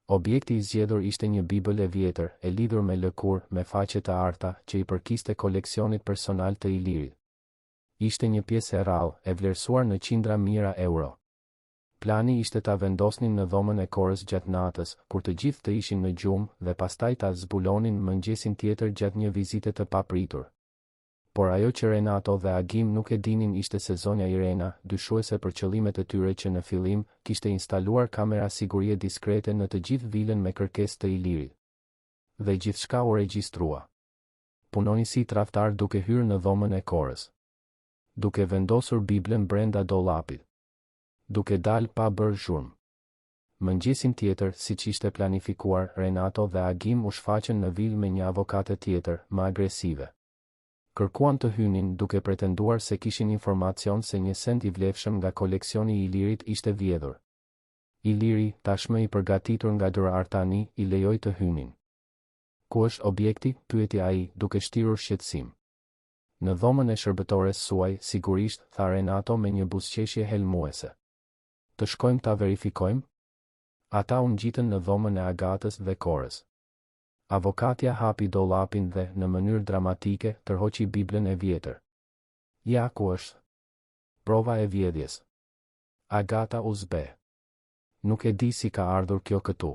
Objekti i zgjedhur ishte një bibël e vjetër, e lidhur me lëkurë, me faqe të arta, që i përkiste koleksionit personal të Ilirit. Ishte një pjesë e rrallë, e vlerësuar në qindra mijëra euro. Plani ishte ta vendosnin në dhomën e Korës gjatë natës, kur të gjithë të ishin në gjumë, dhe pastaj ta zbulonin mëngjesin tjetër gjatë një vizite të papritur. Por ajo që Renato dhe Agim nuk e dinin ishte se zonja Irena, dyshuese për qëllimet e tyre që në fillim, kishte instaluar kamera sigurie diskrete në të gjithë vilën me kërkesë të Ilirit. Dhe gjithçka u regjistrua. Punonjësi tradhtar duke hyrë në dhomën e Korës. Duke vendosur Biblën brenda dollapit. Duke dalë pa bërë zhurmë. Mëngjesin tjetër, siç ishte planifikuar, Renato dhe Agim u shfaqën në vilë me një avokate tjetër, më agresive. Kërkuan të hynin duke pretenduar se kishin informacion se një send i vlefshëm nga koleksioni i Ilirit ishte vjedhur. Iliri, tashmë i përgatitur nga Dura Artani, i lejoi të hynin. Ku është objekti? Pyeti ai, duke shtirur shqetësim. Në dhomën e shërbëtores suaj, sigurisht, tha Renato me një buzëqeshje helmuese. Të shkojmë ta verifikojmë? Ata u ngjitën në dhomën e Agatës dhe Korës. Avokatja hapi dollapin dhe, në mënyrë dramatike, tërhoqi Biblën e vjetër. Ja ku është. Prova e vjedhjes. Agata u zbe. Nuk e di si ka ardhur kjo këtu.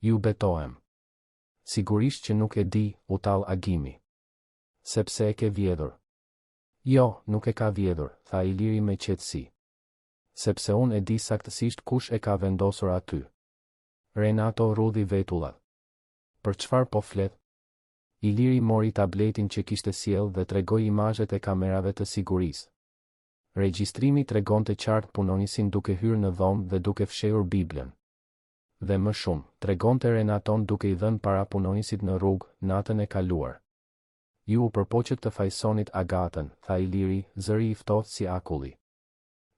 Ju betohem. Sigurisht që nuk e di, u tall Agimi. Sepse e ke vjedhur. Jo, nuk e ka vjedhur, tha Iliri me qetësi. Sepse unë e di saktësisht kush e ka vendosur aty. Renato rudhi vetullat. Për çfarë po flet? Iliri mori tabletin që kishte sjell dhe tregoi imazhet e kamerave të sigurisë. Regjistrimi tregonte qartë punonisin duke hyrë në dhomë dhe duke fshehur Biblën. Dhe më shumë, tregonte Renaton duke i dhënë para punonisit në rrugë natën e kaluar. Ju u përpoqët të fajsonit Agatën, tha Iliri, zëri i ftohtë si akulli.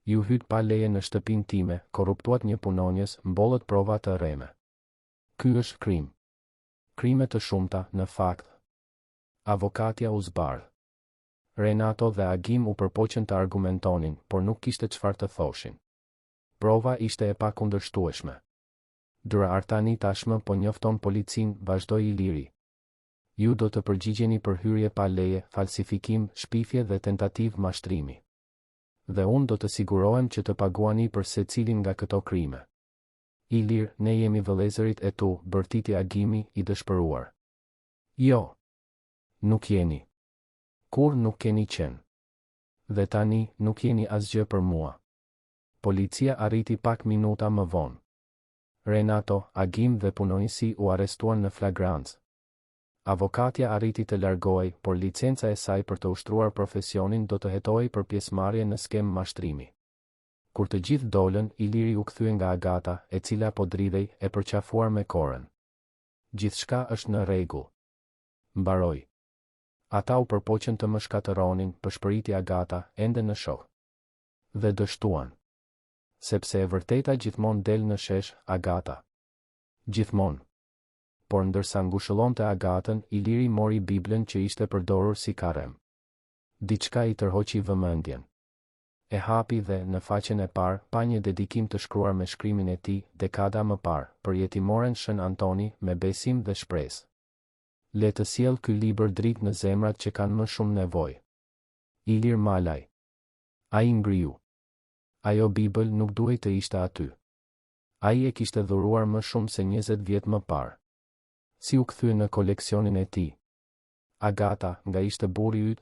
Ju hyt pa leje në shtëpinë time, korruptuat një punonjës, mbollët prova të rreme. Ky është krim. Krime të shumta, në fakt. Avokatja u zbardh. Renato dhe Agim u përpoqën të argumentonin, por nuk kishte çfarë të thoshin. Prova ishte e pakundërshtueshme. Dyraartani tashmë po njofton policin, vazhdoi Iliri. Ju do të përgjigjeni për hyrje pa leje, falsifikim, shpifje dhe tentativë mashtrimi. Dhe unë do të sigurohem që të paguani për secilin nga këto krime. Ilir, ne jemi vëllezërit e tu, bërtiti Agimi, i dëshpëruar. Jo. Nuk jeni. Kur nuk keni qenë. Dhe tani, nuk jeni asgjë për mua. Policia arriti pak minuta më vonë. Renato, Agim dhe punonjësi u arrestuan në flagrancë. Avokatja arriti të largohej, por licenca e saj për të ushtruar profesionin do të hetohej për pjesëmarrje në skem mashtrimi. Kur të gjithë dolën, Iliri u kthye nga Agata, e cila po dridhej, e përqafuar me korën. Gjithçka është në rregull. Mbaroi. Ata u përpoqën të më shkatëronin, përshpëriti Agata, ende në shok. Dhe dështuan. Sepse e vërteta gjithmonë del në shesh, Agata. Gjithmonë. Por ndërsa ngushëllonte Agatën, Iliri mori Biblën që ishte përdorur si karem. Diçka i tërhoqi vëmendjen. E hapi dhe, në faqen e parë, pa një dedikim të shkruar me shkrimin e tij, dekada më parë, për jetimoren Shën Antoni, me besim dhe shpresë. Le të sjell ky libër dritë në zemrat që kanë më shumë nevojë. Ilir Malaj. Ai ngriu. Ajo Bibël nuk duhej të ishte aty. Ai e kishte dhuruar më shumë se 20 vjet më parë. Si u kthye në koleksionin e tij? Agata, nga ishte burri yt?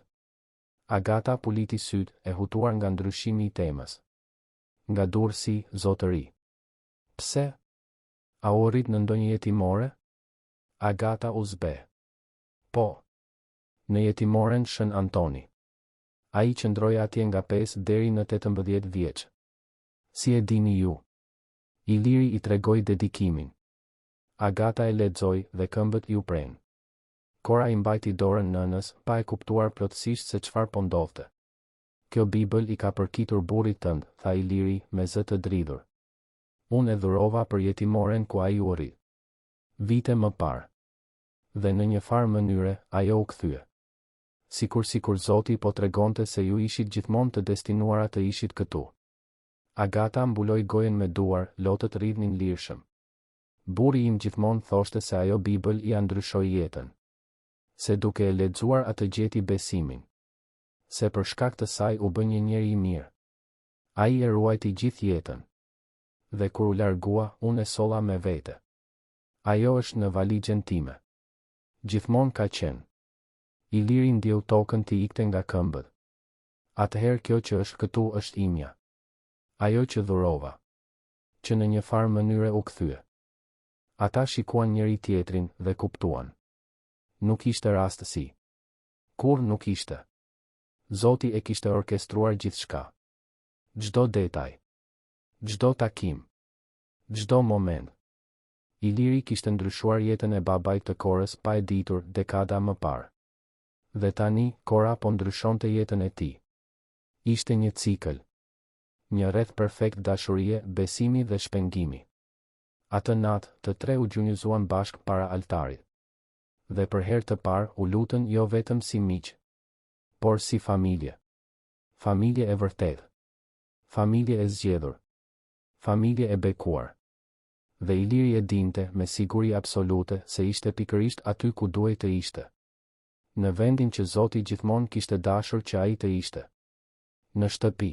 Agata puliti syt, e hutuar nga ndryshimi i temës. Nga dursi, zotëri. Pse? A u rrit në ndonjë jetimore? Agata u zbe. Po. Në jetimoren Shën Antoni. Ai qëndroi atje nga 5 deri në 18 vjeç. Si e dini ju? Iliri i tregoi dedikimin. Agata e lexoi dhe këmbët i u pren. Kora i mbajti dorën nënës, pa e kuptuar plotësisht se çfarë po ndodhte. Kjo Bibël i ka përkitur burrit tënd, tha Iliri, me zë të dridhur. Unë e dhurova për jetimoren ku ai u rri. Vite më parë. Dhe në një farë mënyre, ajo u kthye. Sikur Zoti po tregonte se ju ishit gjithmonë të destinuara të ishit këtu. Agata mbuloi gojen me duar, lotët rridhnin lirshëm. Burri im gjithmonë thoshte se ajo Bibël ia ndryshoi jetën. Se duke e lexuar atë gjeti besimin. Se për shkak të saj u bë një njeri i mirë. Ai e ruajti gjithë jetën. Dhe kur u largua, unë e solla me vete. Ajo është në valixhen time. Gjithmonë ka qenë. Iliri ndjeu tokën të ikte nga këmbët. Atëherë kjo që është këtu është imja. Ajo që dhurova. Që në një farë mënyre u kthye. Ata shikuan njëri tjetrin dhe kuptuan. Nuk ishte rastësi. Kur nuk ishte. Zoti e kishte orkestruar gjithçka. Çdo detaj. Çdo takim. Çdo moment. Iliri kishte ndryshuar jetën e babait të Korës pa e ditur dekada më parë. Dhe tani, Kora po ndryshonte jetën e tij. Ishte një cikël. Një rreth perfekt dashurie, besimi dhe shpengimi. Atë natë, të tre u gjunjëzuan bashkë para altarit. Dhe për herë të parë u lutën jo vetëm si miq, por si familje. Familje e vërtetë. Familje e zgjedhur. Familje e bekuar. Dhe Iliri e dinte me siguri absolute se ishte pikërisht aty ku duhej të ishte. Në vendin që Zoti gjithmonë kishte dashur që ai të ishte. Në shtëpi.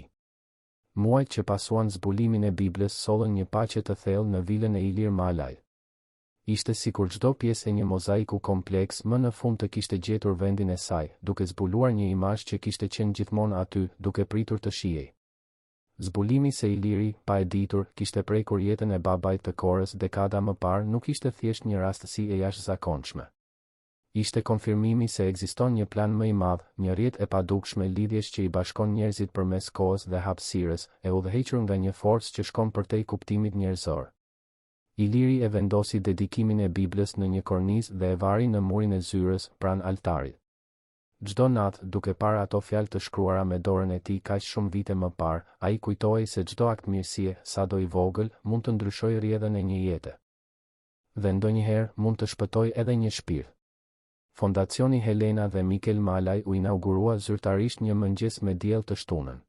Muajt që pasuan zbulimin e Biblës sollën një paqe të thellë në vilën e Ilir Malaj. Ishte sikur çdo pjesë e një mozaiku kompleks më në fund të kishte gjetur vendin e saj, duke zbuluar një imazh që kishte qenë gjithmonë aty, duke pritur të shihej. Zbulimi se Iliri, pa e ditur, kishte prekur jetën e babait të Korës dekada më parë nuk ishte thjesht një rastësi e jashtëzakonshme. Ishte konfirmimi se ekziston një plan më i madh, një rrjet e padukshme lidhjesh që i bashkon njerëzit përmes kohës dhe hapësirës, e udhëhequr nga një forcë që shkon përtej kuptimit njerëzor. Iliri e vendosi dedikimin e Biblës në një kornizë dhe e vari në murin e zyrës, pranë altarit. Çdo natë, duke parë ato fjalë të shkruara me dorën e tij kaq shumë vite më parë, ai kujtohej se çdo akt mirësie, sado i vogël, mund të ndryshojë rrjedhën e një jete. Dhe ndonjëherë mund të shpëtojë edhe një shpirt. Fondacioni Helena dhe Mikel Malaj u inaugurua zyrtarisht një mëngjes me diell të shtunën.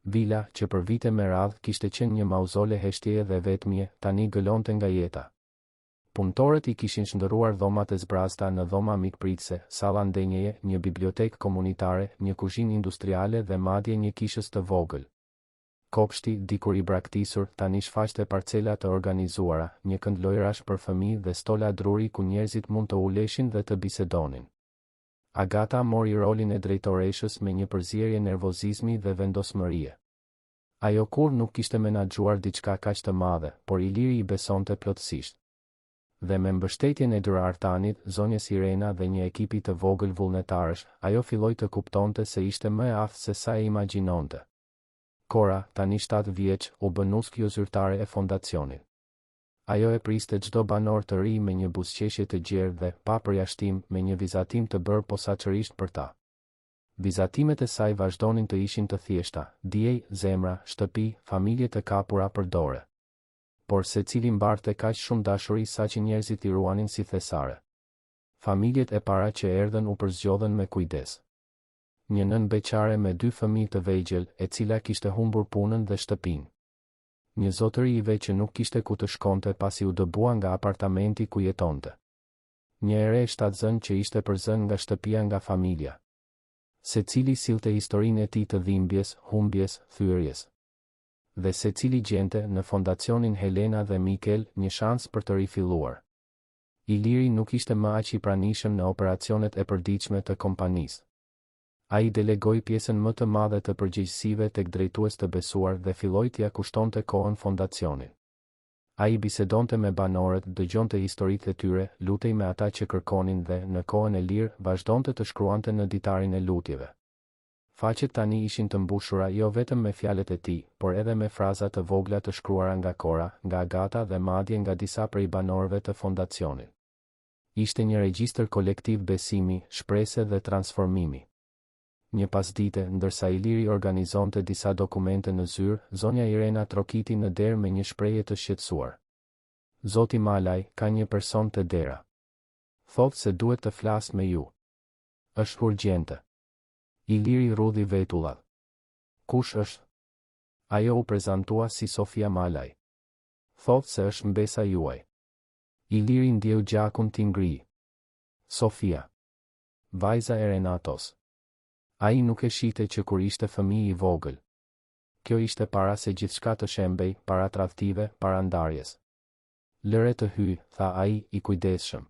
Vila, që për vite me radhë kishte qenë një mauzole heshtjeje dhe vetmie, tani gëlonte nga jeta. Punëtorët i kishin shndërruar dhomat e zbrazta në dhoma mikpritëse, salla ndenjeje, një bibliotekë komunitare, një kuzhinë industriale dhe madje një kishës të vogël. Kopshti, dikur i braktisur, tani shfaqte parcela të organizuara, një kënd lojrash për fëmijë dhe stola druri ku njerëzit mund të uleshin dhe të bisedonin. Agata mori rolin e drejtoreshës me një përzierje nervozizmi dhe vendosmërie. Ajo kur nuk kishte menaxhuar diçka kaq të madhe, por Iliri i besonte plotësisht. Dhe me mbështetjen e Artanit, zonjës Irena dhe një ekipi të vogël vullnetarësh, ajo filloi të kuptonte se ishte më e aftë se sa e imagjinonte. Kora, tani 7 vjeç, u bë nuskjo zyrtare e fondacionit. Ajo e priste çdo banor të ri me një buzëqeshje të gjerë dhe, pa përjashtim, me një vizatim të bërë posaçërisht për ta. Vizatimet e saj vazhdonin të ishin të thjeshta, diej, zemra, shtëpi, familje të kapura për dore. Por secili mbarte kaq shumë dashuri saqë njerëzit i ruanin si thesare. Familjet e para që erdhën u përzgjodhen me kujdes. Një nën beqare me 2 fëmijë të vegjël, e cila kishte humbur punën dhe shtëpinë. Një zotëri i veç që nuk kishte ku të shkonte pasi u dëbua nga apartamenti ku jetonte. Një ere shtatzën që ishte përzën nga shtëpia nga familja. Secili sillte historinë e tij të dhimbjes, humbjes, thyerjes. Dhe secili gjente në fondacionin Helena dhe Mikel një shans për të rifilluar. Iliri nuk ishte më aq i pranishëm në operacionet e përditshme të kompanisë. Ai delegoi pjesën më të madhe të përgjegjësive tek drejtues të besuar dhe filloi t'ia kushtonte kohën fondacionit. Ai bisedonte me banorët, dëgjonte historitë e tyre, lutej me ata që kërkonin dhe, në kohën e lirë, vazhdonte të shkruante në ditarin e lutjeve. Faqet tani ishin të mbushura jo vetëm me fjalët e tij, por edhe me fraza të vogla të shkruara nga Kora, nga Agata dhe madje nga disa prej banorëve të fondacionit. Ishte një regjistër kolektiv besimi, shprese dhe transformimi. Një pasdite, ndërsa Iliri organizonte disa dokumente në zyrë, zonja Irena trokiti në derë me një shprehje të shqetësuar. Zoti Malaj, ka një person të dera. Thotë se duhet të flas me ju. Është urgjente. Iliri rudhi vetullat. Kush është? Ajo u prezantua si Sofia Malaj. Thotë se është mbesa juaj. Iliri ndjeu gjakun t'i ngri. Sofia. Vajza e Renatos. Ai nuk e shite që kur ishte fëmijë i vogël. Kjo ishte para se gjithçka të shembej, para tradhtive, para ndarjes. Lëre të hyj, tha ai, i kujdesshëm.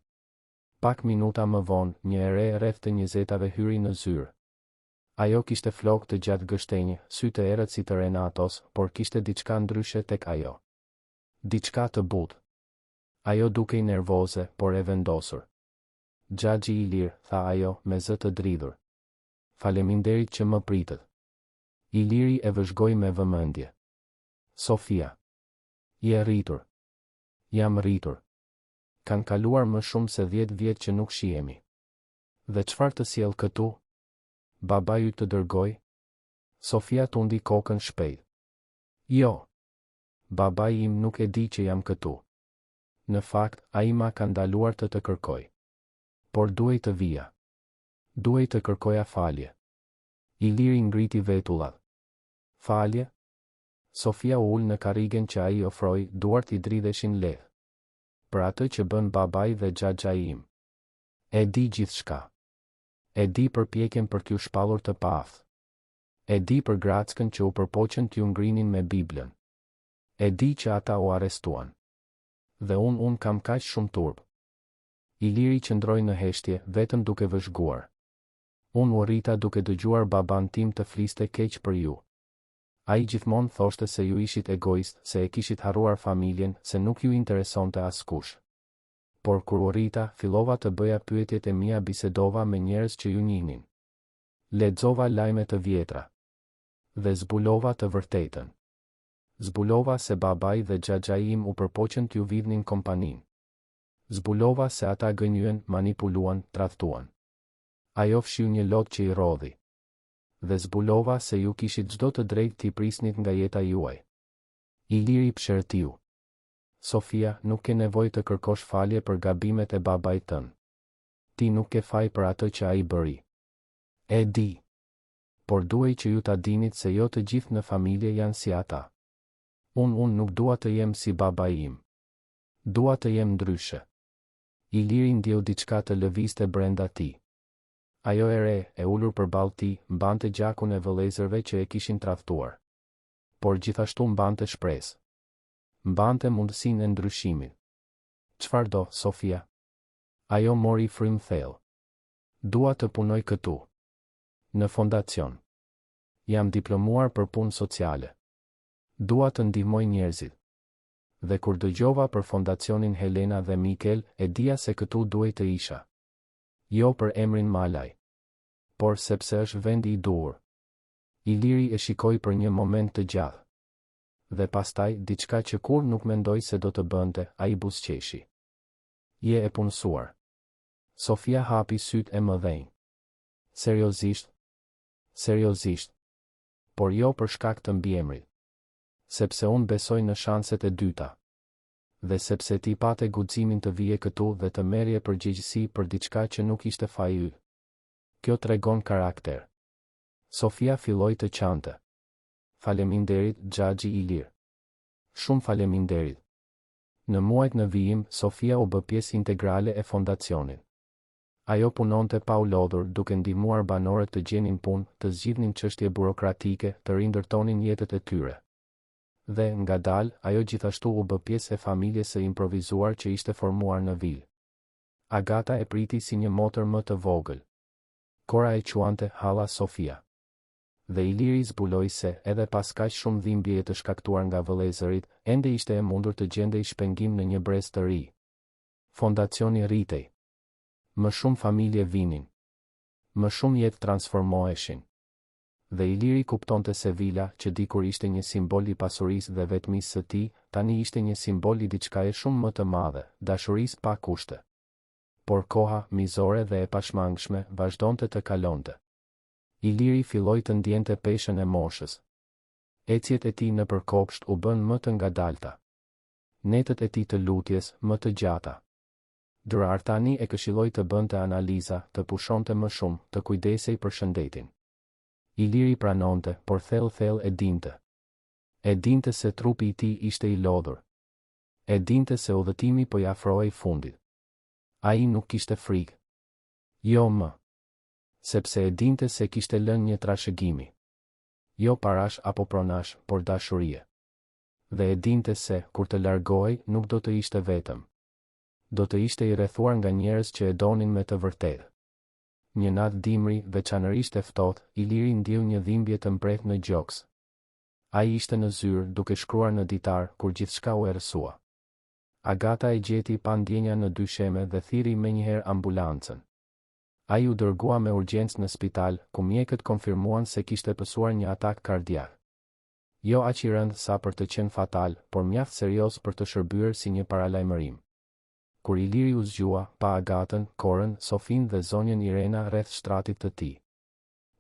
Pak minuta më vonë, një ere rreth të 20-tave hyri në zyrë. Ajo kishte flokë të gjatë gështenjë, sy të errët si të Renatos, por kishte diçka ndryshe tek ajo. Diçka të butë. Ajo dukej nervoze, por e vendosur. Xhaxhi i lirë, tha ajo, me zë të dridhur. Faleminderit që më pritët. Iliri e vëzhgoi me vëmendje. Sofia. Je rritur. Jam rritur. Kanë kaluar më shumë se 10 vjet që nuk shihemi. Dhe çfarë të sjell këtu? Baba ju të dërgoi? Sofia tundi kokën shpejt. Jo. Baba im nuk e di që jam këtu. Në fakt, ai ma ka ndaluar të kërkoj. Por duhej të vija. Duhej të kërkoja falje. Iliri ngriti vetullat. Falje? Sofia u ul në karrigen që ai ofroi, duart i dridheshin lehtë. Për atë që bën babai dhe xhaxhai im. E di gjithçka. E di përpjekjen për t'ju shpallur të paaft. E di për grackën që u përpoqën t'ju ngrinin me Biblën. E di që ata u arrestuan. Dhe unë kam kaq shumë turp. Iliri qëndroi në heshtje, vetëm duke vëzhguar. Unë u rrita duke dëgjuar baban tim të fliste keq për ju. Ai gjithmonë thoshte se ju ishit egoist, se e kishit harruar familjen, se nuk ju interesonte askush. Por kur u rrita, fillova të bëja pyetjet e mia, bisedova me njerëz që ju njihnin. Lexova lajme të vjetra. Dhe zbulova të vërtetën. Zbulova se babai dhe xhaxhai im u përpoqën t'ju vidhnin kompaninë. Zbulova se ata gënjyen, manipuluan, tradhtuan. Ajo fshiu një lot që i rodhi. Dhe zbulova se ju kishit çdo të drejtë t'i prisnit nga jeta juaj. Iliri pëshërtiu. Sofia, nuk ke nevojë të kërkosh falje për gabimet e babait tënd. Ti nuk ke faj për atë që ai bëri. E di. Por duhej që ju ta dinit se jo të gjithë në familje janë si ata. Unë nuk dua të jem si babai im. Dua të jem ndryshe. Iliri ndjeu diçka të lëvizte brenda tij. Ajo e re, e ulur përballë tij, mbante gjakun e vëllezërve që e kishin tradhtuar. Por gjithashtu mbante shpresë. Mbante mundësinë e ndryshimit. Çfarë do, Sofia? Ajo mori frym thellë. Dua të punoj këtu. Në fondacion. Jam diplomuar për punë sociale. Dua të ndihmoj njerëzit. Dhe kur dëgjova për fondacionin Helena dhe Mikel, e dija se këtu duhej të isha. Jo për emrin Malaj. Por sepse është vendi i duhur. Iliri e shikoi për një moment të gjatë. Dhe pastaj, diçka që kur nuk mendoj se do të bënte, ai buzëqeshi. Je e punësuar. Sofia hapi sytë e mëdhenj. Seriozisht? Seriozisht. Por jo për shkak të mbiemrit. Sepse unë besoj në shanset e dyta. Dhe sepse ti pate guximin të vije këtu dhe të merrje përgjegjësi për diçka që nuk ishte faji yt. Kjo tregon karakter. Sofia filloi të qante. Faleminderit, xhaxhi Ilir. Shumë faleminderit. Në muajt në vijim, Sofia u bë pjesë integrale e fondacionit. Ajo punonte pa u lodhur, duke ndihmuar banorët të gjenin punë, të zgjidhnin çështje burokratike, të rindërtonin jetët e tyre. Dhe, ngadalë, ajo gjithashtu u bë pjesë e familjes së improvizuar që ishte formuar në vil. Agata e priti si një motër më të vogël. Kora e quante Halla Sofia. Dhe Iliri zbuloi se, edhe pas kaq shumë dhimbje të shkaktuar nga vëllezërit, ende ishte e mundur të gjendej shpengim në një brez të ri. Fondacioni rritej. Më shumë familje vinin. Më shumë jetë transformoheshin. Dhe Iliri kuptonte se vila, që dikur ishte një simbol i pasurisë dhe vetmisë së tij, tani ishte një simbol i diçkaje shumë më të madhe, dashurisë pa kushte. Por koha, mizore dhe e pashmangshme, vazhdonte të kalonte. Iliri filloi të ndjente peshën e moshës. Ecjet e tij nëpër kopsht u bën më të ngadalta. Netët e tij të lutjes më të gjata. Durar tani e këshilloi të bënte analiza, të pushonte më shumë, të kujdesej për shëndetin. Iliri pranonte, por thellë e dinte. E dinte se trupi i tij ishte i lodhur. E dinte se udhëtimi po i afrohej fundit. Ai nuk kishte frikë. Jo më. Sepse e dinte se kishte lënë një trashëgimi. Jo parash apo pronash, por dashurie. Dhe e dinte se, kur të largohej, nuk do të ishte vetëm. Do të ishte i rrethuar nga njerëz që e donin me të vërtetë. Një natë dimri, veçanërisht e ftohtë, Iliri ndjeu një dhimbje të mprehtë në gjoks. Ai ishte në zyrë, duke shkruar në ditar, kur gjithçka u errësua. Agata e gjeti pa ndjenja në dysheme dhe thiri menjëherë ambulancën. Ai u dërgua me urgjencë në spital, ku mjekët konfirmuan se kishte pësuar një atak kardiak. Jo aq i rënd sa për të qenë fatal, por mjaft serioz për të shërbyer si një paralajmërim. Kur Iliri u zgjua, pa Agatën, Korën, Sofin dhe zonjën Irena rreth shtratit të tij.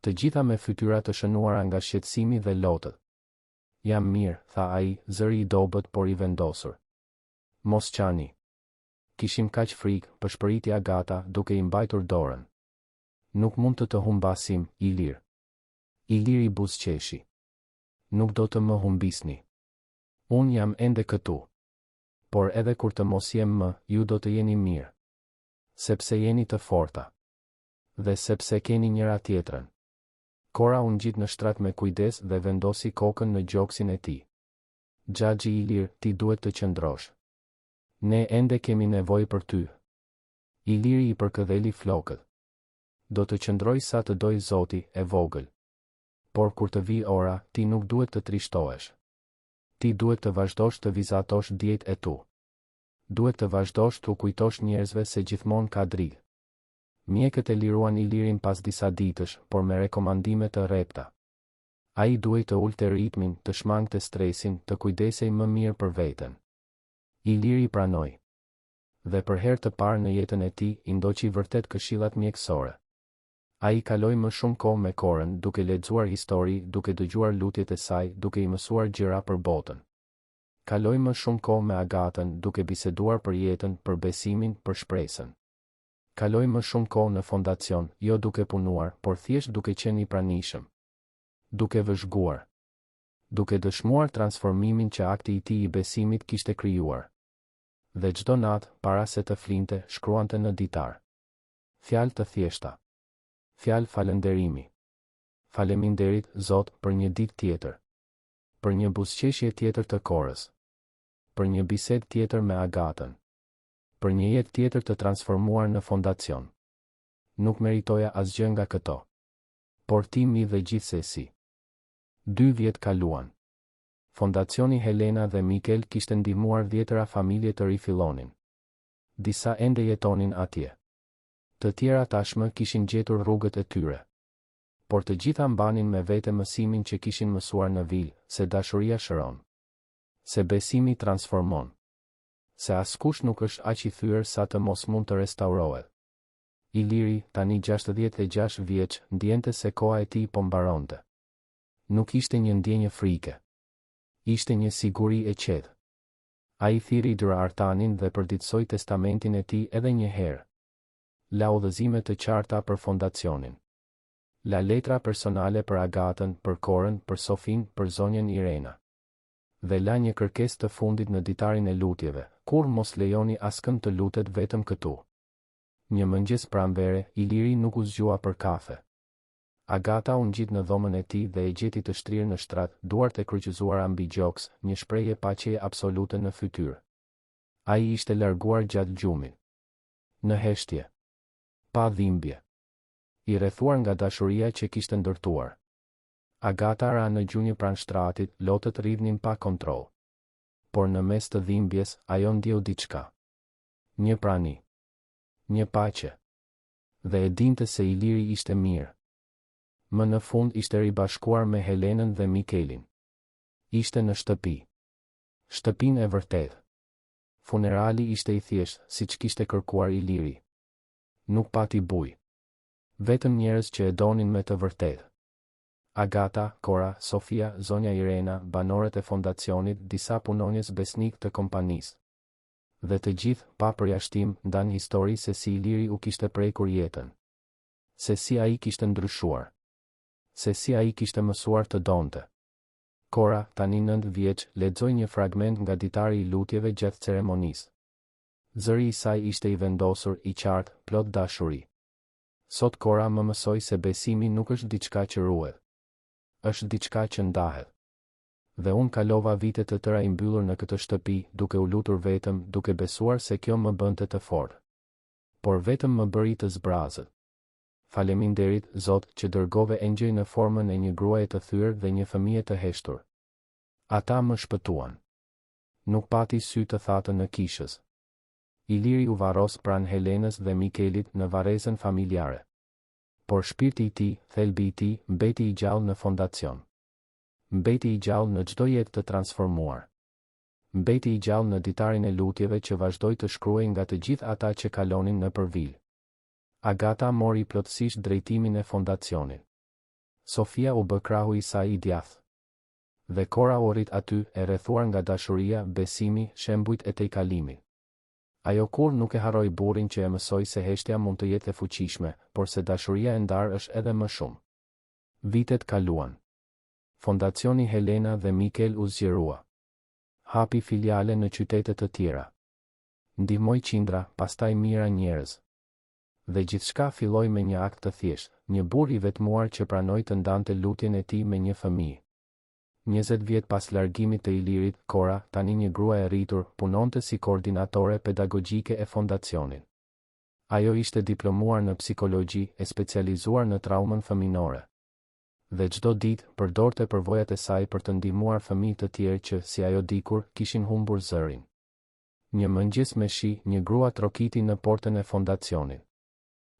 Të gjitha me fytyra të shënuara nga shqetësimi dhe lotët. Jam mirë, tha ai, zëri i dobët por i vendosur. Mos qani. Kishim kaq frikë, përshpëriti Agata, duke i mbajtur dorën. Nuk mund të humbasim, Ilir. Iliri buzëqeshi. Nuk do të më humbisni. Unë jam ende këtu. Por edhe kur të mos jem më, ju do të jeni mirë. Sepse jeni të forta. Dhe sepse keni njëra tjetrën. Kora u ngjit në shtrat me kujdes dhe vendosi kokën në gjoksin e tij. Xhaxhi Ilir, ti duhet të qëndrosh. Ne ende kemi nevojë për ty. Iliri i përkëdheli flokët. Do të qëndroj sa të doj Zoti, e vogël. Por kur të vi ora, ti nuk duhet të trishtohesh. Ti duhet të vazhdosh të vizatosh dijet e tu. Duhet të vazhdosh të u kujtosh njerëzve se gjithmonë ka dridh. Mjekët e liruan Ilirin pas disa ditësh, por me rekomandime të rrepta. Ai duhej të ulte ritmin, të shmangte stresin, të kujdesej më mirë për veten. Iliri pranoi. Dhe për herë të parë në jetën e tij, i ndoqi vërtet këshillat mjekësore. Ai kaloi më shumë kohë me Korën, duke lexuar histori, duke dëgjuar lutjet e saj, duke i mësuar gjëra për botën. Kaloi më shumë kohë me Agatën, duke biseduar për jetën, për besimin, për shpresën. Kaloi më shumë kohë në fondacion, jo duke punuar, por thjesht duke qenë i pranishëm. Duke vëzhguar. Duke dëshmuar transformimin që akti i tij i besimit kishte krijuar. Dhe çdo natë, para se të flinte, shkruante në ditar. Fjalë të thjeshta. Fjalë falënderimi. Faleminderit, Zot, për një ditë tjetër. Për një buzëqeshje tjetër të Korës. Për një bisedë tjetër me Agatën. Për një jetë tjetër të transformuar në fondacion. Nuk meritoja asgjë nga këto. Por ti mi dhe gjithsesi. 2 vjet kaluan. Fondacioni Helena dhe Mikel kishte ndihmuar dhjetëra familje të rifillonin. Disa ende jetonin atje. Të tjera tashmë kishin gjetur rrugët e tyre. Por të gjitha mbanin me vete mësimin që kishin mësuar në vil, se dashuria shëron. Se besimi transformon. Se askush nuk është aq i thyer sa të mos mund të restaurohet. Iliri, tani 66 vjeç, ndjente se koha e tij po mbaronte. Nuk ishte një ndjenjë frike. Ishte një siguri e qetë. Ai thiri Artanin dhe përditësoi testamentin e tij edhe një herë. La udhëzime të qarta për fondacionin. La letra personale për Agatën, për Korën, për Sofin, për zonjën Irena. Dhe la një kërkesë të fundit në ditarin e lutjeve, kur mos lejoni askënd të lutet vetëm këtu. Një mëngjes pranvere, Iliri nuk u zgjua për kafe. Agata u ngjit në dhomën e tij dhe e gjeti të shtrirë në shtrat, duart e kryqëzuara mbi gjoks, një shprehje paqeje absolute në fytyrë. Ai ishte larguar gjatë gjumit. Në heshtje. Pa dhimbje. I rrethuar nga dashuria që kishte ndërtuar. Agata ra në gjunjë pranë shtratit, lotët rridhnin pa kontroll. Por në mes të dhimbjes, ajo ndjeu diçka. Një prani. Një paqe. Dhe e dinte se Iliri ishte mirë. Më në fund ishte ribashkuar me Helenën dhe Mikelin. Ishte në shtëpi. Shtëpinë e vërtetë. Funerali ishte i thjeshtë, siç kishte kërkuar Iliri. Nuk pati bujë. Vetëm njerëz që e donin me të vërtetë. Agata, Kora, Sofia, zonja Irena, banorët e fondacionit, disa punonjës besnik të kompanisë. Dhe të gjithë, pa përjashtim, ndan histori se si Iliri u kishte prekur jetën. Se si ai kishte ndryshuar. Se si ai kishte mësuar të donte. Kora, tani 9 vjeç, lexoi një fragment nga ditari i lutjeve gjatë ceremonisë. Zëri i saj ishte i vendosur, i qartë, plot dashuri. Sot Kora më mësoi se besimi nuk është diçka që ruhet. Është diçka që ndahet. Dhe unë kalova vite të tëra i mbyllur në këtë shtëpi, duke u lutur vetëm, duke besuar se kjo më bënte të fortë. Por vetëm më bëri të zbrazët. Faleminderit, Zot, që dërgove engjëj në formën e një gruaje të thyrë dhe një fëmije të heshtur. Ata më shpëtuan. Nuk pati sy të thatë në kishës. Iliri u varros pranë Helenës dhe Mikelit në varrezën familjare. Por shpirti i tij, thelbi i tij, mbeti i gjallë në fondacion. Mbeti i gjallë në çdo jetë të transformuar. Mbeti i gjallë në ditarin e lutjeve që vazhdoi të shkruajë nga të gjithë ata që kalonin në përvil. Agata mori plotësisht drejtimin e fondacionit. Sofia u bë krahu i saj i djathtë. Dhe Kora u rrit aty, e rrethuar nga dashuria, besimi, shembujt e tejkalimit. Ajo kur nuk e harroi burrin që e mësoi se heshtja mund të jetë e fuqishme, por se dashuria e ndarë është edhe më shumë. Vitet kaluan. Fondacioni Helena dhe Mikel u zgjerua. Hapi filiale në qytete të tjera. Ndihmoi qindra, pastaj mijëra njerëz. Dhe gjithçka filloi me një akt të thjeshtë, një burr i vetmuar që pranoi të ndante lutjen e tij me një fëmijë. 20 vjet pas largimit të Ilirit, Kora, tani një grua e rritur, punonte si koordinatore pedagogjike e fondacionit. Ajo ishte diplomuar në psikologji, e specializuar në traumën fëminore. Dhe çdo ditë përdorte përvojat e saj për të ndihmuar fëmijë të tjerë që, si ajo dikur, kishin humbur zërin. Një mëngjes me shi, një grua trokiti në portën e fondacionit.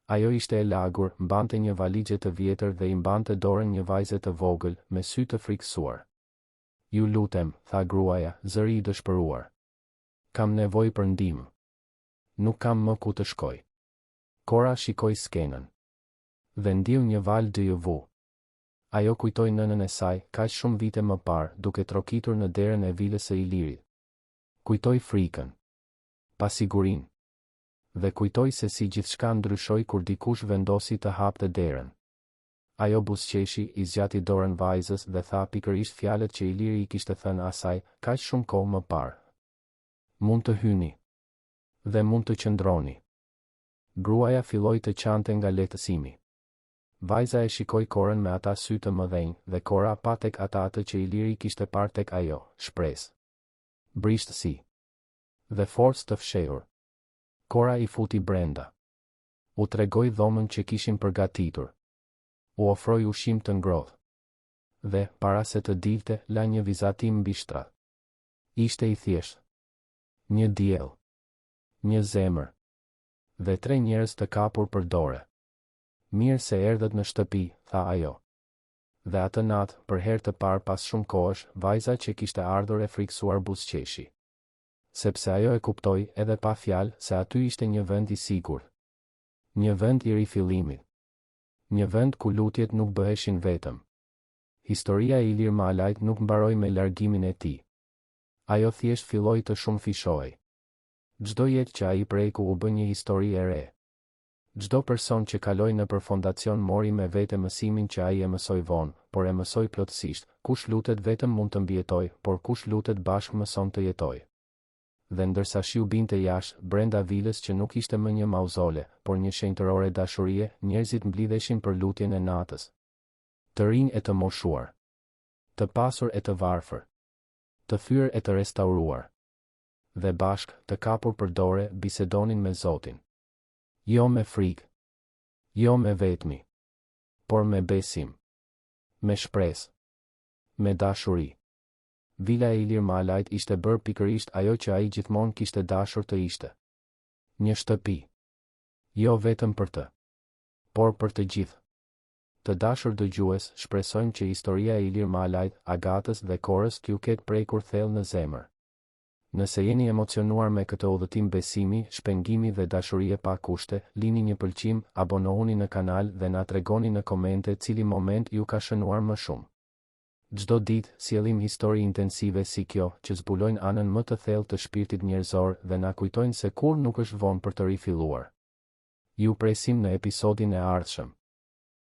Ajo ishte e lagur, mbante një valixhe të vjetër dhe I mbante dorën një vajze të vogël, me sy të frikësuar. Ju lutem, tha gruaja, zëri I dëshpëruar. Kam nevojë për ndihmë. Nuk kam më ku të shkoj. Cora shikoi skenën. Dhe ndiu një val dëjëvu. Ajo kujtoi nënën e saj, kaq shumë vite më parë, duke trokitur në derën e vilës së Ilirit. Kujtoi frikën, pasigurinë. Dhe kujtoi se si gjithçka ndryshoi kur dikush vendosi të hapte derën. Ajo buzëqeshi, I zgjati dorën vajzës dhe tha pikërisht fjalët që Iliri I kishte thënë asaj, kaq shumë kohë më parë. Mund të hyni. Dhe mund të qëndroni. Gruaja filloi të qante nga lehtësimi. Vajza e shikoi Corën me ata sy të mëdhenj, dhe Cora pa tek ata atë që Iliri kishte parë tek ajo, shpresë, brishtësi dhe forcë të fshehur. Cora I futi brenda. U tregoi dhomën që kishin përgatitur. U ofroi ushqim të ngrohtë. Dhe, para se të dilte, la një vizatim mbi shtrat. Ishte I thjeshtë. Një diell. Një zemër. Dhe 3 njerëz të kapur për dore. Mirë se erdhët në shtëpi, tha ajo. Dhe atë natë, për herë të parë pas shumë kohësh, vajza që kishte ardhur e friksuar buzëqeshi. Sepse ajo e kuptoi, edhe pa fjalë, se aty ishte një vend I sigurt. Një vend I rifillimit. Një vend ku lutjet nuk bëheshin vetëm. Historia e Ilir Malajt nuk mbaroi me largimin e tij. Ajo thjesht filloi të shumë fishohej. Çdo jetë që ai preku u bë një histori e re. Çdo person që kaloi nëpër fondacion mori me vete mësimin që ai e mësoi vonë, por e mësoi plotësisht, kush lutet vetëm mund të mbijetojë, por kush lutet bashkë mëson të jetojë. Dhe ndërsa shiu binte jashtë, brenda vilës që nuk ishte më një mauzole, por një shenjtërore dashurie, njerëzit mblidheshin për lutjen e natës. Të rinj e të moshuar. Të pasur e të varfër. Të thyer e të restauruar. Dhe bashk, të kapur për dore, bisedonin me Zotin. Jo me frikë. Jo me vetmi. Por me besim. Me shpresë. Me dashuri. Vila e Ilir Malajt ishte bërë pikërisht ajo që ai gjithmonë kishte dashur të ishte. Një shtëpi. Jo vetëm për të, por për të gjithë. Të dashur dëgjues, shpresojmë që historia e Ilir Malajt, Agatës dhe Corës t'ju ketë prekur thellë në zemër. Nëse jeni emocionuar me këtë udhëtim besimi, shpengimi dhe dashurie pa kushte, lini një pëlqim, abonohuni në kanal dhe na tregoni në komente cili moment ju ka shënuar më shumë. Çdo ditë sjellim histori intensive si kjo, që zbulojnë anën më të thellë të shpirtit njerëzor dhe na kujtojnë se kur nuk është vonë për të rifilluar. Ju presim në episodin e ardhshëm.